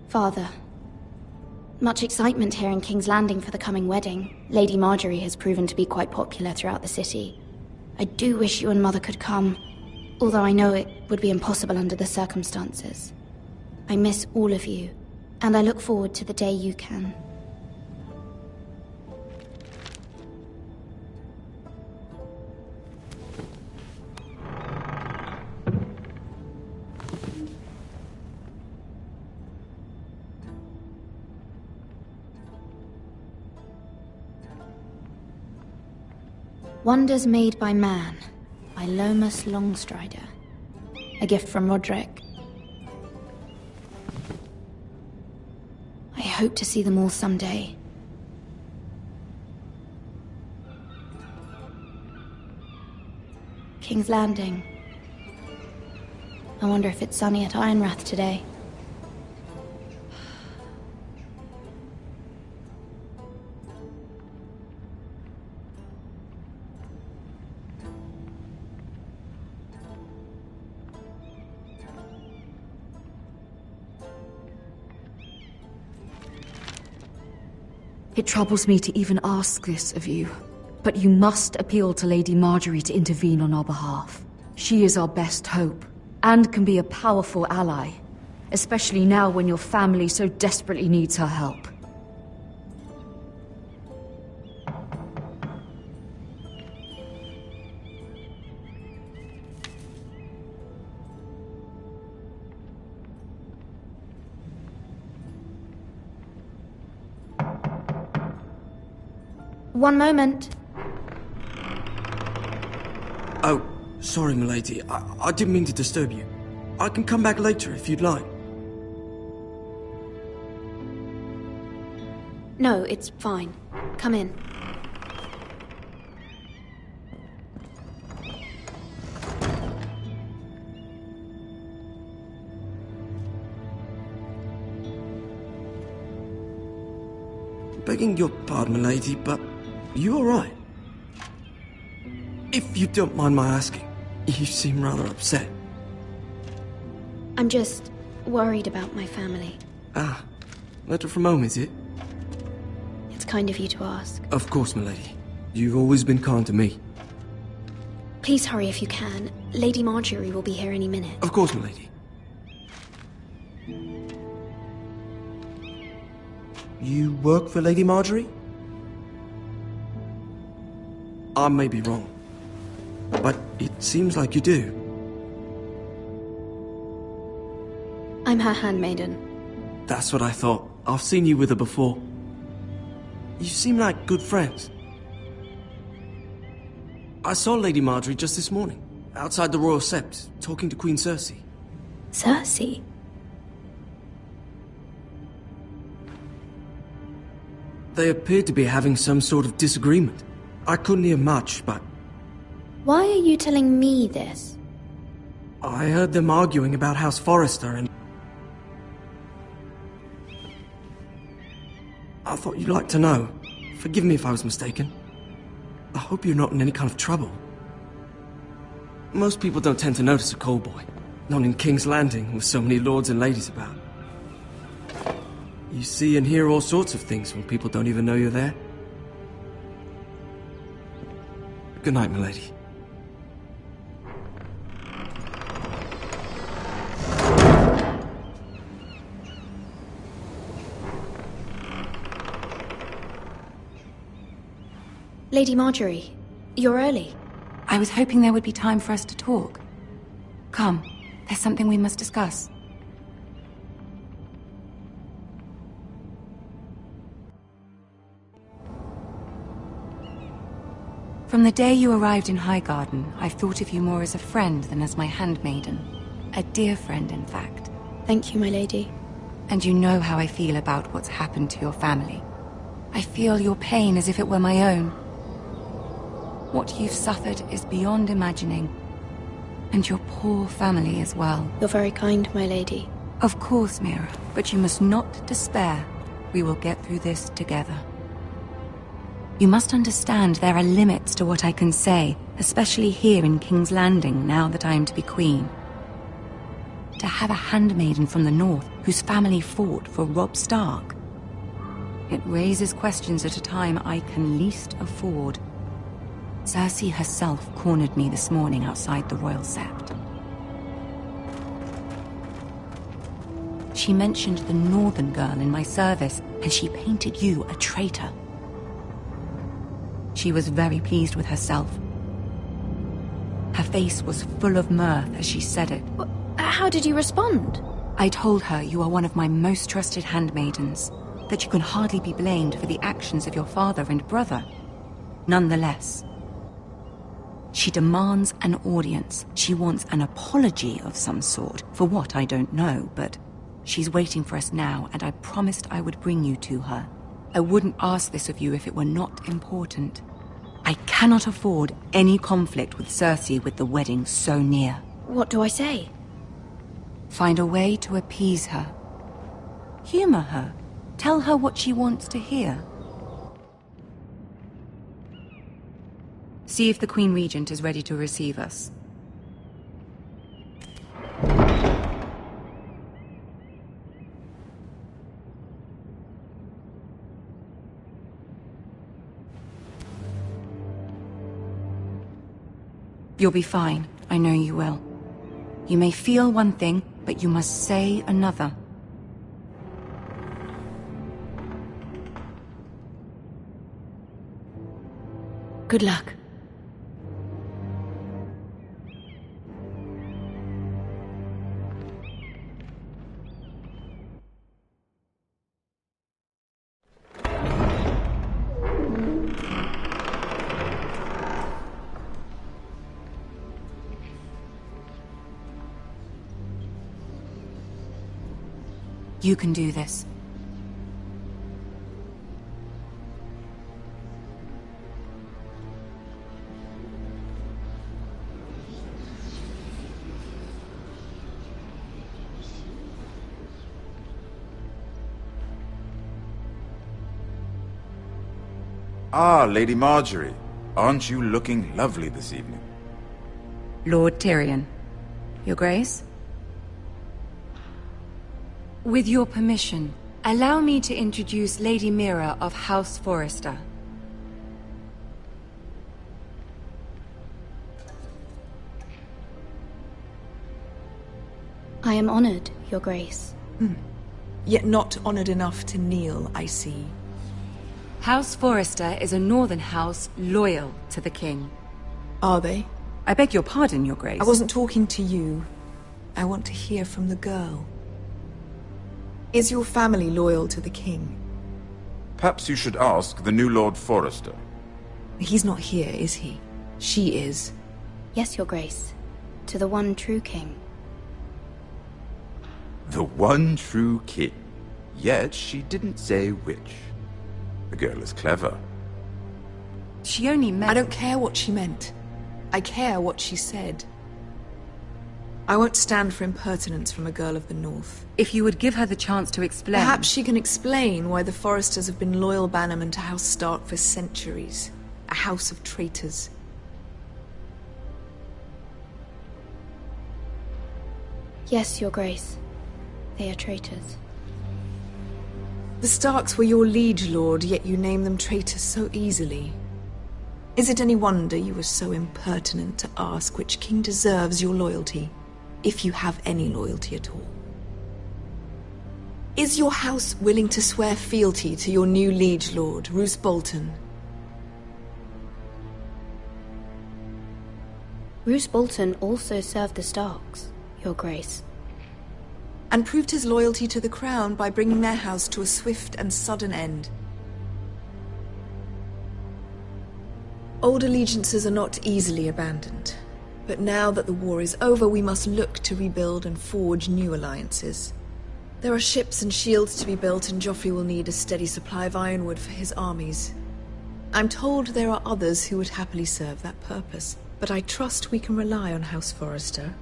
Father, much excitement here in King's Landing for the coming wedding. Lady Marjorie has proven to be quite popular throughout the city. I do wish you and Mother could come, although I know it would be impossible under the circumstances. I miss all of you, and I look forward to the day you can. Wonders Made by Man, by Lomas Longstrider. A gift from Roderick. I hope to see them all someday. King's Landing. I wonder if it's sunny at Ironrath today. It troubles me to even ask this of you, but you must appeal to Lady Marjorie to intervene on our behalf. She is our best hope, and can be a powerful ally, especially now when your family so desperately needs her help. One moment. Oh, sorry, milady. I didn't mean to disturb you. I can come back later if you'd like. No, it's fine. Come in. Begging your pardon, milady, but you all right? If you don't mind my asking, you seem rather upset. I'm just worried about my family. Ah, letter from home, is it? It's kind of you to ask. Of course, milady. You've always been kind to me. Please hurry if you can. Lady Marjorie will be here any minute. Of course, milady. You work for Lady Marjorie? I may be wrong, but it seems like you do. I'm her handmaiden. That's what I thought. I've seen you with her before. You seem like good friends. I saw Lady Marjorie just this morning, outside the Royal Sept, talking to Queen Cersei. Cersei? They appeared to be having some sort of disagreement. I couldn't hear much, but... Why are you telling me this? I heard them arguing about House Forrester and... I thought you'd like to know. Forgive me if I was mistaken. I hope you're not in any kind of trouble. Most people don't tend to notice a callboy. Not in King's Landing, with so many lords and ladies about. You see and hear all sorts of things when people don't even know you're there. Good night, milady. Lady Marjorie, You're early. I was hoping there would be time for us to talk. Come, there's something we must discuss. From the day you arrived in Highgarden, I've thought of you more as a friend than as my handmaiden. A dear friend, in fact. Thank you, my lady. And you know how I feel about what's happened to your family. I feel your pain as if it were my own. What you've suffered is beyond imagining. And your poor family as well. You're very kind, my lady. Of course, Mira, but you must not despair. We will get through this together. You must understand there are limits to what I can say, especially here in King's Landing, now that I am to be queen. To have a handmaiden from the north whose family fought for Robb Stark. It raises questions at a time I can least afford. Cersei herself cornered me this morning outside the Royal Sept. She mentioned the northern girl in my service, and she painted you a traitor. She was very pleased with herself. Her face was full of mirth as she said it. How did you respond? I told her you are one of my most trusted handmaidens, that you can hardly be blamed for the actions of your father and brother. Nonetheless, she demands an audience. She wants an apology of some sort, for what I don't know, but she's waiting for us now, and I promised I would bring you to her. I wouldn't ask this of you if it were not important. I cannot afford any conflict with Cersei with the wedding so near. What do I say? Find a way to appease her. Humor her. Tell her what she wants to hear. See if the Queen Regent is ready to receive us. You'll be fine. I know you will. You may feel one thing, but you must say another. Good luck. You can do this. Ah, Lady Marjorie. Aren't you looking lovely this evening? Lord Tyrion. Your Grace? With your permission, allow me to introduce Lady Mira of House Forrester. I am honored, Your Grace. Yet not honored enough to kneel, I see. House Forrester is a northern house loyal to the king. Are they? I beg your pardon, Your Grace. I wasn't talking to you. I want to hear from the girl. Is your family loyal to the king? Perhaps you should ask the new Lord Forrester. He's not here, is he? She is. Yes, Your Grace. To the one true king. The one true king. Yet she didn't say which. The girl is clever. She only meant... I don't care what she meant. I care what she said. I won't stand for impertinence from a girl of the North. If you would give her the chance to explain... Perhaps she can explain why the Forresters have been loyal bannermen to House Stark for centuries. A house of traitors. Yes, Your Grace. They are traitors. The Starks were your liege lord, yet you name them traitors so easily. Is it any wonder you were so impertinent to ask which king deserves your loyalty? If you have any loyalty at all. Is your house willing to swear fealty to your new liege lord, Roose Bolton? Roose Bolton also served the Starks, Your Grace. And proved his loyalty to the crown by bringing their house to a swift and sudden end. Old allegiances are not easily abandoned. But now that the war is over, we must look to rebuild and forge new alliances. There are ships and shields to be built, and Joffrey will need a steady supply of ironwood for his armies. I'm told there are others who would happily serve that purpose, but I trust we can rely on House Forrester.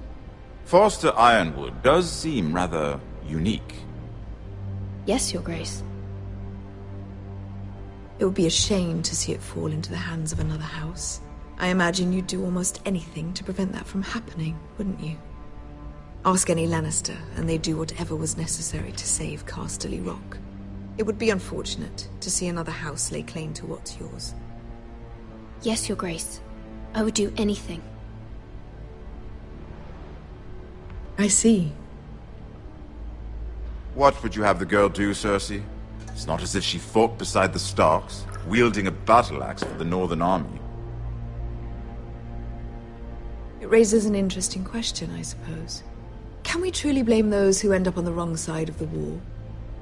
Forrester Ironwood does seem rather unique. Yes, Your Grace. It would be a shame to see it fall into the hands of another house. I imagine you'd do almost anything to prevent that from happening, wouldn't you? Ask any Lannister, and they'd do whatever was necessary to save Casterly Rock. It would be unfortunate to see another house lay claim to what's yours. Yes, Your Grace. I would do anything. I see. What would you have the girl do, Cersei? It's not as if she fought beside the Starks, wielding a battle axe for the Northern Army. It raises an interesting question, I suppose. Can we truly blame those who end up on the wrong side of the war?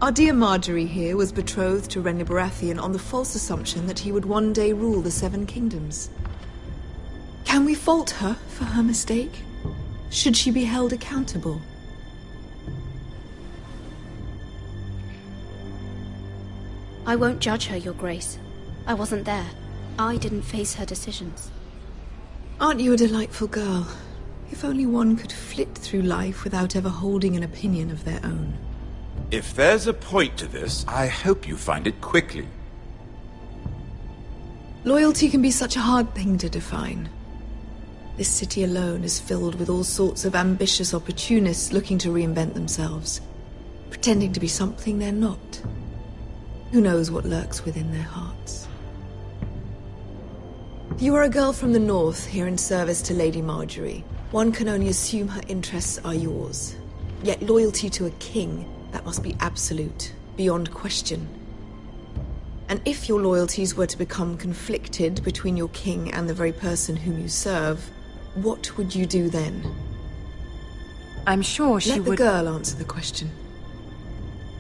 Our dear Marjorie here was betrothed to Renly Baratheon on the false assumption that he would one day rule the Seven Kingdoms. Can we fault her for her mistake? Should she be held accountable? I won't judge her, Your Grace. I wasn't there. I didn't face her decisions. Aren't you a delightful girl? If only one could flit through life without ever holding an opinion of their own. If there's a point to this, I hope you find it quickly. Loyalty can be such a hard thing to define. This city alone is filled with all sorts of ambitious opportunists looking to reinvent themselves, pretending to be something they're not. Who knows what lurks within their hearts? You are a girl from the north, here in service to Lady Marjorie. One can only assume her interests are yours. Yet loyalty to a king, that must be absolute, beyond question. And if your loyalties were to become conflicted between your king and the very person whom you serve, what would you do then? I'm sure she would... Let the girl answer the question.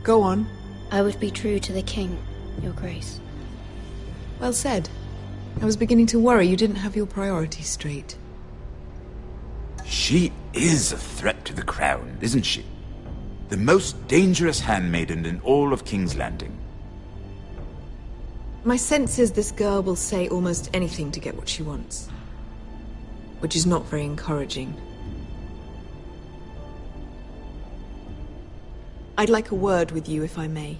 Go on. I would be true to the king, Your Grace. Well said. I was beginning to worry you didn't have your priorities straight. She is a threat to the crown, isn't she? The most dangerous handmaiden in all of King's Landing. My sense is this girl will say almost anything to get what she wants. Which is not very encouraging. I'd like a word with you, if I may.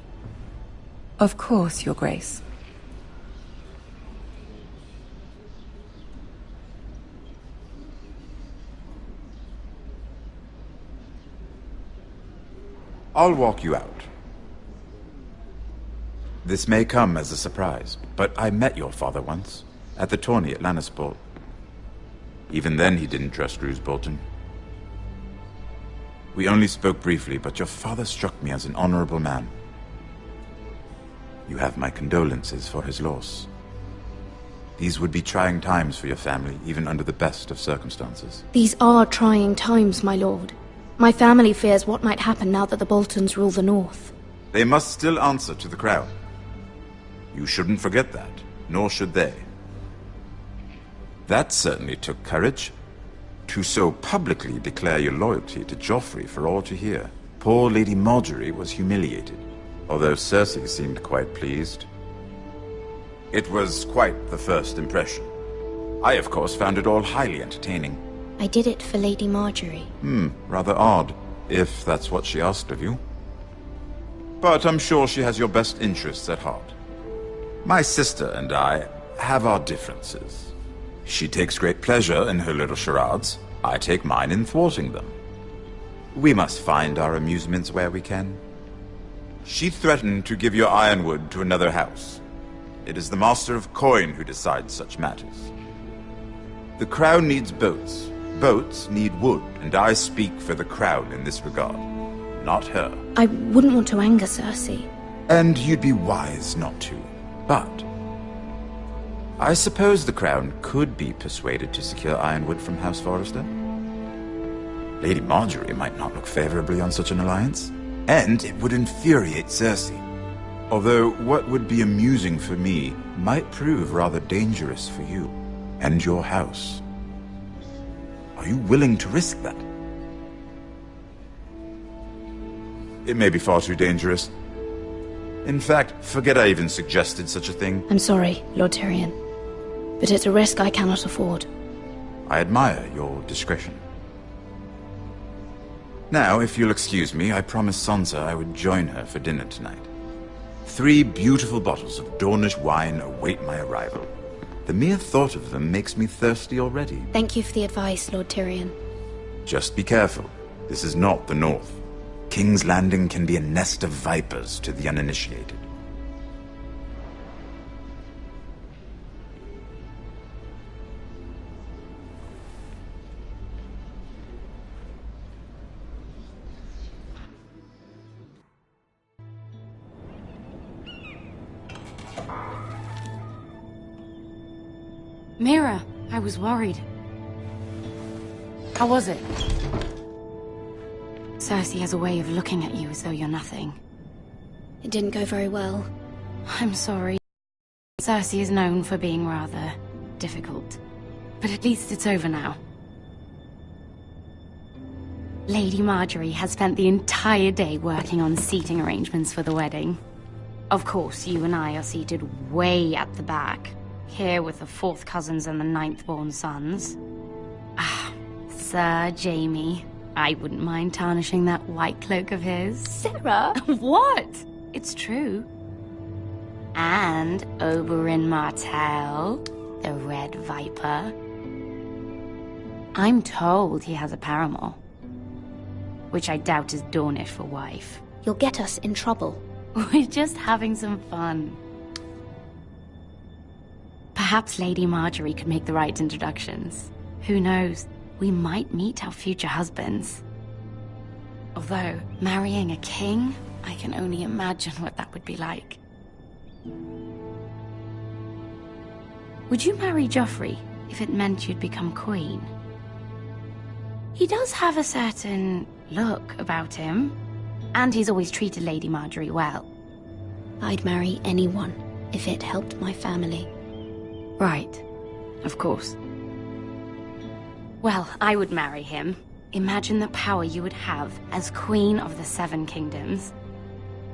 Of course, Your Grace. I'll walk you out. This may come as a surprise, but I met your father once, at the tourney at Lannisport. Even then he didn't trust Roose Bolton. We only spoke briefly, but your father struck me as an honorable man. You have my condolences for his loss. These would be trying times for your family, even under the best of circumstances. These are trying times, my lord. My family fears what might happen now that the Boltons rule the North. They must still answer to the crown. You shouldn't forget that, nor should they. That certainly took courage. To so publicly declare your loyalty to Joffrey for all to hear. Poor Lady Marjorie was humiliated, although Cersei seemed quite pleased. It was quite the first impression. I, of course, found it all highly entertaining. I did it for Lady Marjorie. Rather odd, if that's what she asked of you. But I'm sure she has your best interests at heart. My sister and I have our differences. She takes great pleasure in her little charades. I take mine in thwarting them. We must find our amusements where we can. She threatened to give your ironwood to another house. It is the Master of Coin who decides such matters. The crown needs boats. Boats need wood, and I speak for the crown in this regard, not her. I wouldn't want to anger Cersei. And you'd be wise not to. But I suppose the Crown could be persuaded to secure Ironwood from House Forrester. Lady Marjorie might not look favorably on such an alliance, and it would infuriate Cersei. Although what would be amusing for me might prove rather dangerous for you and your house. Are you willing to risk that? It may be far too dangerous. In fact, forget I even suggested such a thing. I'm sorry, Lord Tyrion, but it's a risk I cannot afford. I admire your discretion. Now, if you'll excuse me, I promised Sansa I would join her for dinner tonight. 3 beautiful bottles of Dornish wine await my arrival. The mere thought of them makes me thirsty already. Thank you for the advice, Lord Tyrion. Just be careful. This is not the North. King's Landing can be a nest of vipers to the uninitiated. Mira, I was worried. How was it? Cersei has a way of looking at you as though you're nothing. It didn't go very well. I'm sorry. Cersei is known for being rather difficult. But at least it's over now. Lady Marjorie has spent the entire day working on seating arrangements for the wedding. Of course, you and I are seated way at the back. Here with the 4th cousins and the 9th-born sons. Ah, Sir Jaime. I wouldn't mind tarnishing that white cloak of his. Sarah? What? It's true. And Oberyn Martell, the Red Viper. I'm told he has a paramour. Which I doubt is Dornish for wife. You'll get us in trouble. We're just having some fun. Perhaps Lady Marjorie could make the right introductions. Who knows? We might meet our future husbands. Although, marrying a king, I can only imagine what that would be like. Would you marry Joffrey if it meant you'd become queen? He does have a certain look about him, and he's always treated Lady Marjorie well. I'd marry anyone if it helped my family. Right, of course. Well, I would marry him. Imagine the power you would have as Queen of the 7 Kingdoms.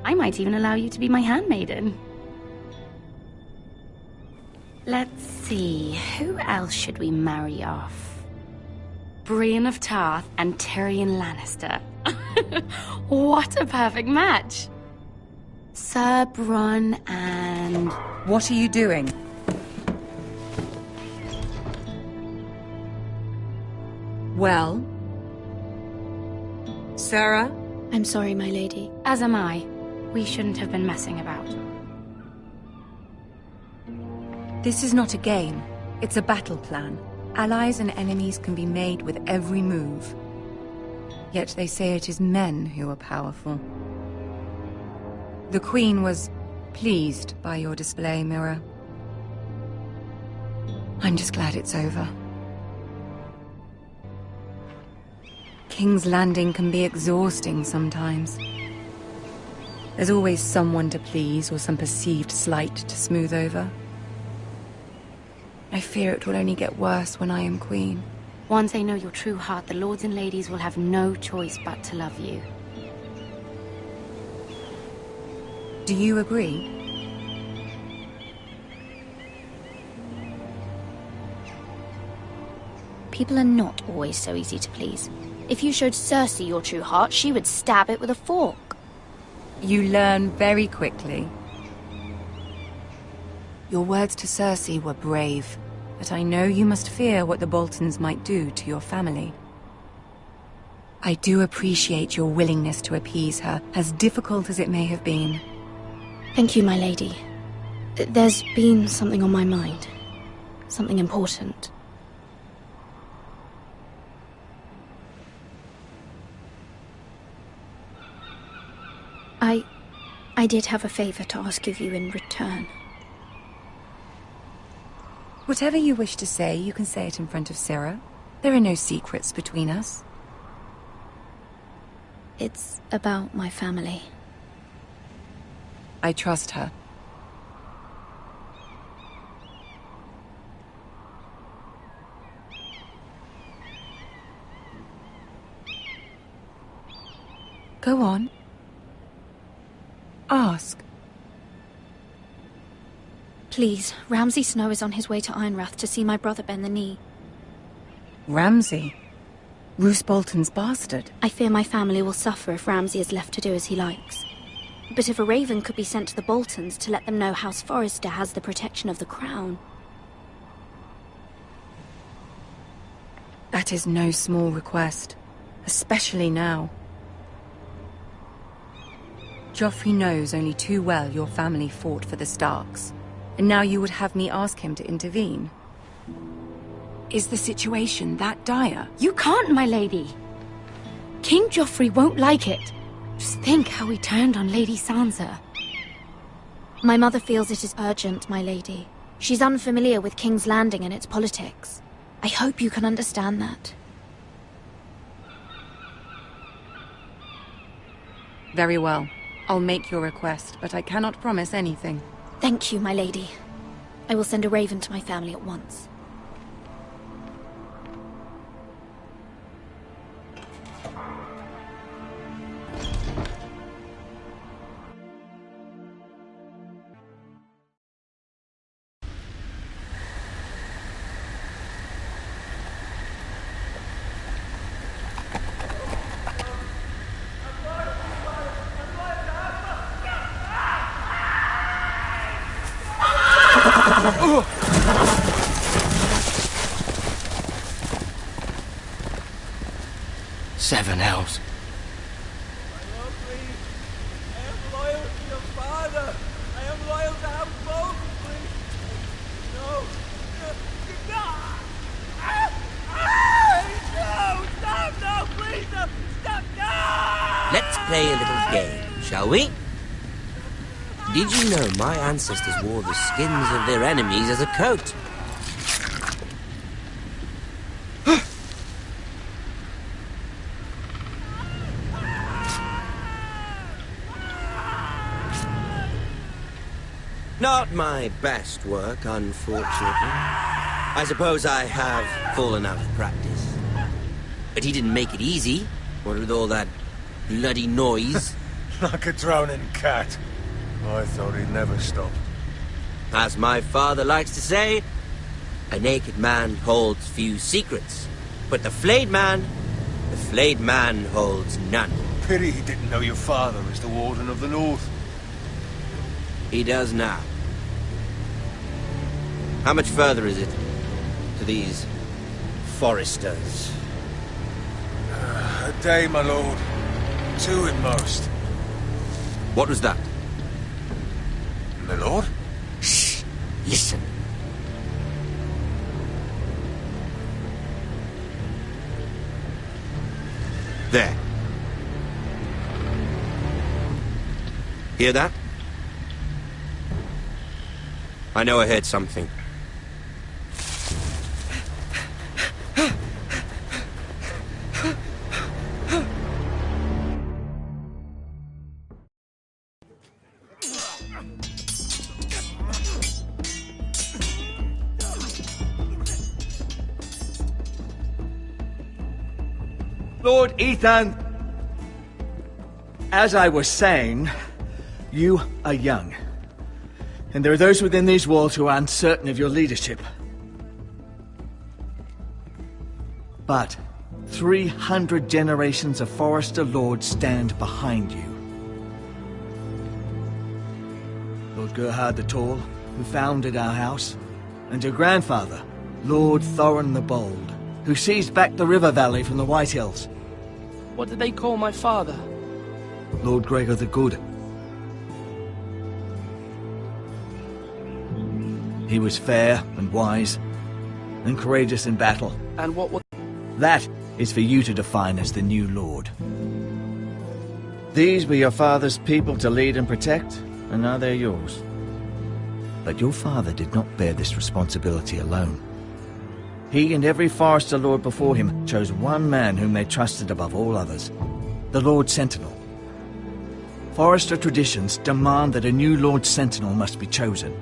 I might even allow you to be my handmaiden. Let's see, who else should we marry off? Brienne of Tarth and Tyrion Lannister. What a perfect match! Sir Bronn and... What are you doing? Well? Sarah? I'm sorry, my lady. As am I. We shouldn't have been messing about. This is not a game. It's a battle plan. Allies and enemies can be made with every move. Yet they say it is men who are powerful. The Queen was pleased by your display, Mira. I'm just glad it's over. King's Landing can be exhausting sometimes. There's always someone to please or some perceived slight to smooth over. I fear it will only get worse when I am queen. Once they know your true heart, the lords and ladies will have no choice but to love you. Do you agree? People are not always so easy to please. If you showed Cersei your true heart, she would stab it with a fork. You learn very quickly. Your words to Cersei were brave, but I know you must fear what the Boltons might do to your family. I do appreciate your willingness to appease her, as difficult as it may have been. Thank you, my lady. There's been something on my mind. Something important. I did have a favor to ask of you in return. Whatever you wish to say, you can say it in front of Sarah. There are no secrets between us. It's about my family. I trust her. Go on. Ask. Please, Ramsay Snow is on his way to Ironrath to see my brother bend the knee. Ramsay? Roose Bolton's bastard? I fear my family will suffer if Ramsay is left to do as he likes. But if a raven could be sent to the Boltons to let them know House Forrester has the protection of the crown... That is no small request, especially now. Joffrey knows only too well your family fought for the Starks, and now you would have me ask him to intervene. Is the situation that dire? You can't, my lady! King Joffrey won't like it. Just think how he turned on Lady Sansa. My mother feels it is urgent, my lady. She's unfamiliar with King's Landing and its politics. I hope you can understand that. Very well. I'll make your request, but I cannot promise anything. Thank you, my lady. I will send a raven to my family at once. Seven hells. Let's play a little game, shall we? Did you know my ancestors wore the skins of their enemies as a coat? Not my best work, unfortunately. I suppose I have fallen out of practice. But he didn't make it easy, what with all that bloody noise. Like a drowning cat. I thought he'd never stop. As my father likes to say, a naked man holds few secrets. But the flayed man holds none. Pity he didn't know your father is the Warden of the North. He does now. How much further is it to these Foresters? A day, my lord. 2 at most. What was that? My lord? Shh! Listen. There. Hear that? I know I heard something. Lord Ethan, as I was saying, you are young. And there are those within these walls who are uncertain of your leadership. But 300 generations of Forester Lords stand behind you. Lord Gerhard the Tall, who founded our house, and your grandfather, Lord Thorin the Bold, who seized back the river valley from the White Hills. What did they call my father? Lord Gregor the Good. He was fair and wise, and courageous in battle. And what was... That is for you to define as the new Lord. These were your father's people to lead and protect, and now they're yours. But your father did not bear this responsibility alone. He and every Forester Lord before him chose one man whom they trusted above all others, the Lord Sentinel. Forester traditions demand that a new Lord Sentinel must be chosen.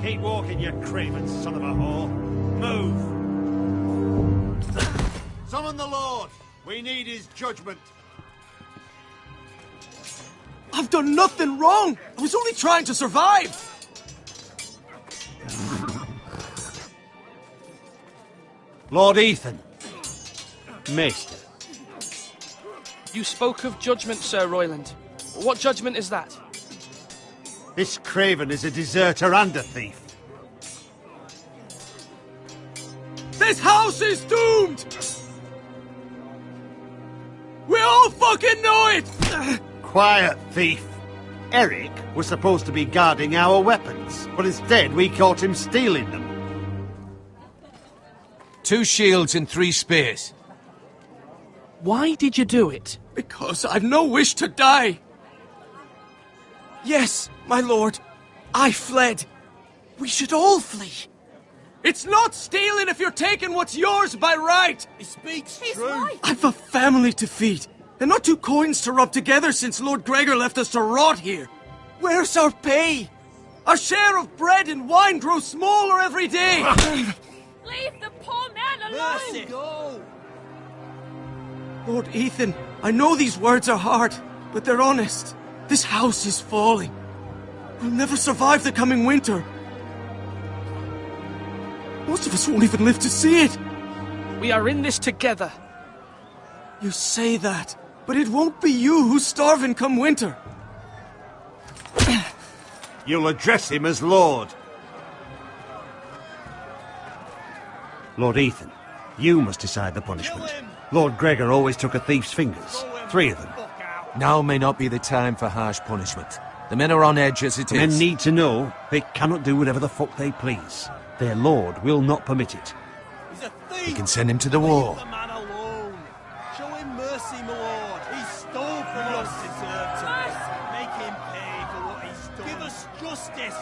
Keep walking, you craven son of a whore. Move! Summon the Lord! We need his judgment. I've done nothing wrong! I was only trying to survive! Lord Ethan. Maester. You spoke of judgment, Sir Royland. What judgment is that? This craven is a deserter and a thief. This house is doomed! We all fucking know it! Quiet, thief. Eric was supposed to be guarding our weapons, but instead we caught him stealing them. 2 shields and 3 spears. Why did you do it? Because I've no wish to die. Yes, my lord. I fled. We should all flee. It's not stealing if you're taking what's yours by right. He speaks He's true. right. I've a family to feed, and not 2 coins to rub together since Lord Gregor left us to rot here. Where's our pay? Our share of bread and wine grows smaller every day. Leave the poor man alone! Mercy. Go. Lord Ethan, I know these words are hard, but they're honest. This house is falling. We'll never survive the coming winter. Most of us won't even live to see it. We are in this together. You say that, but it won't be you who's starving come winter. You'll address him as Lord. Lord Ethan, you must decide the punishment. Lord Gregor always took a thief's fingers. 3 of them. Now may not be the time for harsh punishment. The men are on edge as it The men is. need to know they cannot do whatever the fuck they please. Their lord will not permit it. He's a thief. We can send him to the wall. Leave the man alone. Show him mercy, my lord. He stole from us. Deserved to make him pay for what he stole. Give us justice.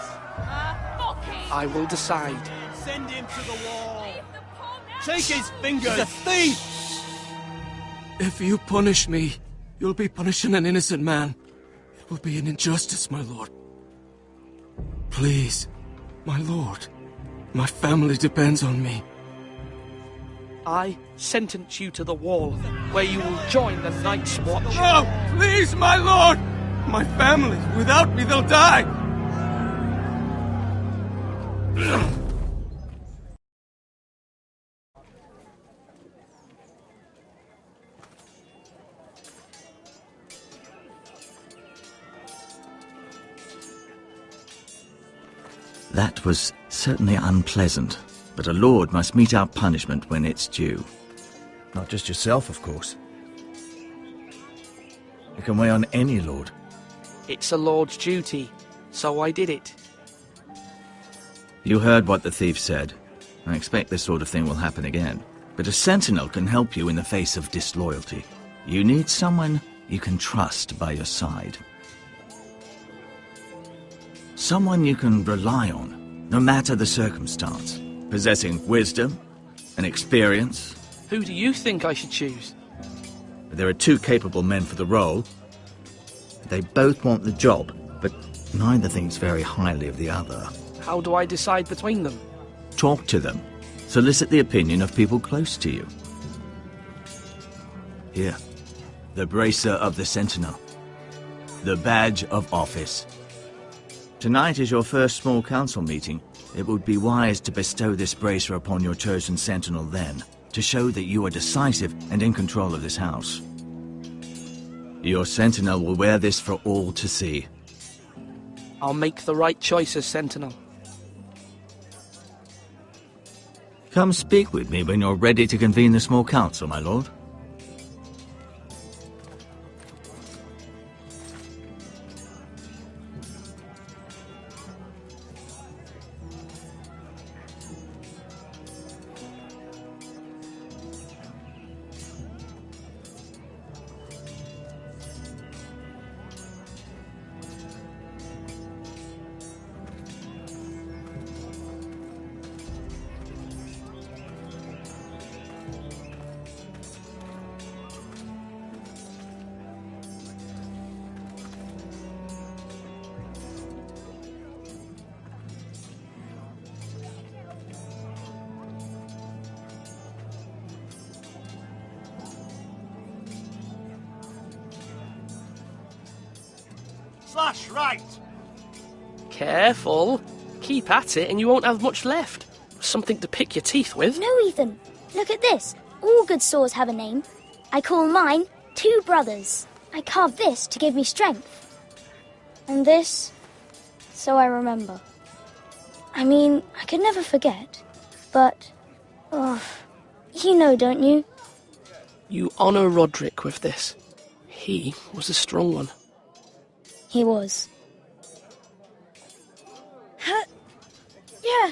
Fuck him! I will decide. Send him to the wall. Take his fingers. He's a thief. If you punish me, you'll be punishing an innocent man. It will be an injustice, my lord. Please, my lord. My family depends on me. I sentence you to the wall, where you will join the Night's Watch. No! Please, my lord! My family, without me, they'll die! That was certainly unpleasant, but a lord must meet our punishment when it's due. Not just yourself, of course. It can weigh on any lord. It's a lord's duty, so I did it. You heard what the thief said. I expect this sort of thing will happen again. But a sentinel can help you in the face of disloyalty. You need someone you can trust by your side. Someone you can rely on, no matter the circumstance. Possessing wisdom and experience. Who do you think I should choose? There are 2 capable men for the role. They both want the job, but neither thinks very highly of the other. How do I decide between them? Talk to them. Solicit the opinion of people close to you. Here, the bracer of the Sentinel. The badge of office. Tonight is your first small council meeting. It would be wise to bestow this bracer upon your chosen sentinel then, to show that you are decisive and in control of this house. Your sentinel will wear this for all to see. I'll make the right choice as sentinel. Come speak with me when you're ready to convene the small council, my lord. Slash right! Careful. Keep at it and you won't have much left. Something to pick your teeth with. No, Ethan. Look at this. All good swords have a name. I call mine Two Brothers. I carved this to give me strength. And this, so I remember. I mean, I could never forget. But, you know, don't you? You honour Roderick with this. He was a strong one. He was. Yeah.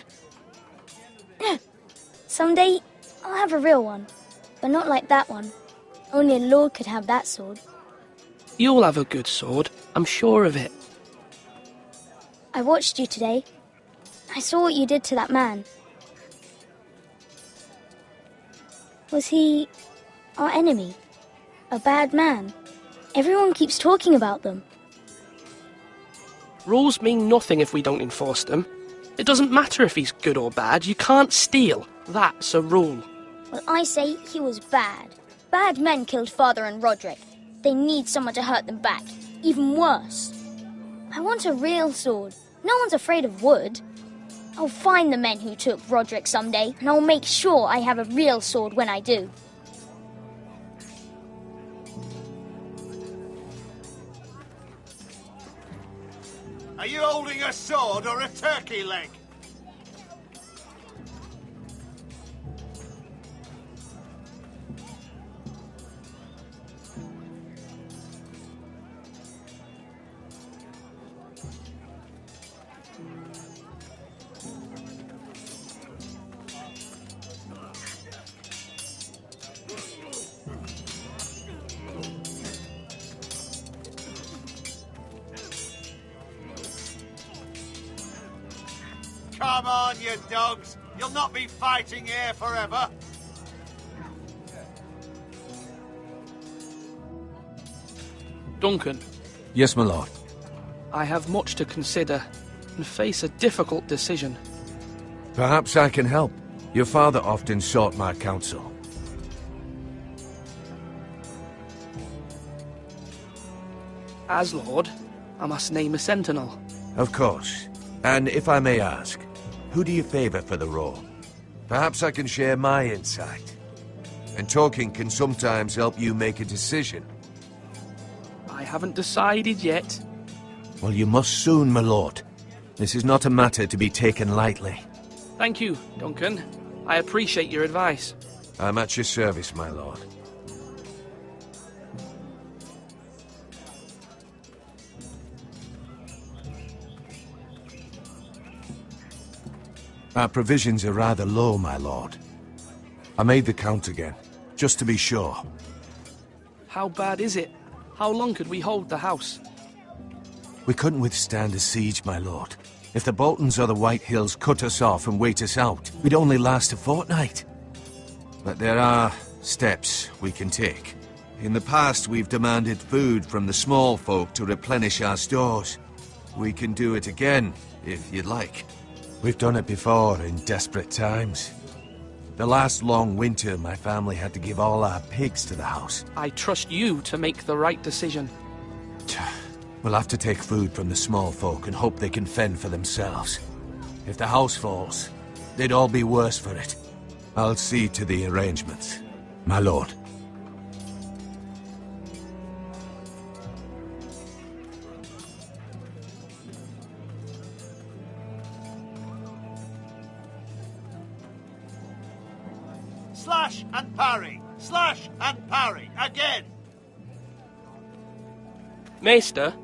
Someday, I'll have a real one. But not like that one. Only a lord could have that sword. You'll have a good sword. I'm sure of it. I watched you today. I saw what you did to that man. Was he our enemy? A bad man? Everyone keeps talking about them. Rules mean nothing if we don't enforce them. It doesn't matter if he's good or bad. You can't steal. That's a rule. Well, I say he was bad. Bad men killed Father and Roderick. They need someone to hurt them back. Even worse. I want a real sword. No one's afraid of wood. I'll find the men who took Roderick someday, and I'll make sure I have a real sword when I do. Are you holding a sword or a turkey leg? Come on, you dogs. You'll not be fighting here forever. Duncan. Yes, my lord. I have much to consider and face a difficult decision. Perhaps I can help. Your father often sought my counsel. As Lord, I must name a sentinel. Of course. And if I may ask, who do you favour for the role? Perhaps I can share my insight. And talking can sometimes help you make a decision. I haven't decided yet. Well, you must soon, my lord. This is not a matter to be taken lightly. Thank you, Duncan. I appreciate your advice. I'm at your service, my lord. Our provisions are rather low, my lord. I made the count again, just to be sure. How bad is it? How long could we hold the house? We couldn't withstand a siege, my lord. If the Boltons or the White Hills cut us off and wait us out, we'd only last a fortnight. But there are steps we can take. In the past, we've demanded food from the small folk to replenish our stores. We can do it again, if you'd like. We've done it before in desperate times. The last long winter, my family had to give all our pigs to the house. I trust you to make the right decision. We'll have to take food from the small folk and hope they can fend for themselves. If the house falls, they'd all be worse for it. I'll see to the arrangements, my lord. Slash and parry! Slash and parry! Again! Maester?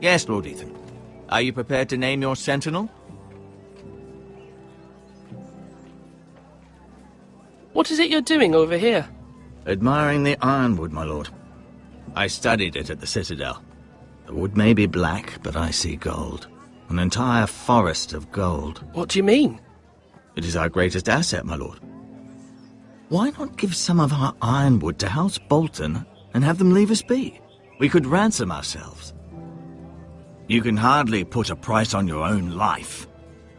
Yes, Lord Ethan. Are you prepared to name your sentinel? What is it you're doing over here? Admiring the ironwood, my lord. I studied it at the Citadel. The wood may be black, but I see gold. An entire forest of gold. What do you mean? It is our greatest asset, my lord. Why not give some of our ironwood to House Bolton and have them leave us be? We could ransom ourselves. You can hardly put a price on your own life,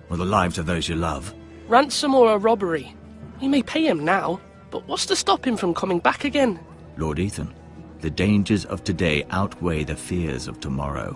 or the lives of those you love. Ransom or a robbery? We may pay him now, but what's to stop him from coming back again? Lord Ethan, the dangers of today outweigh the fears of tomorrow.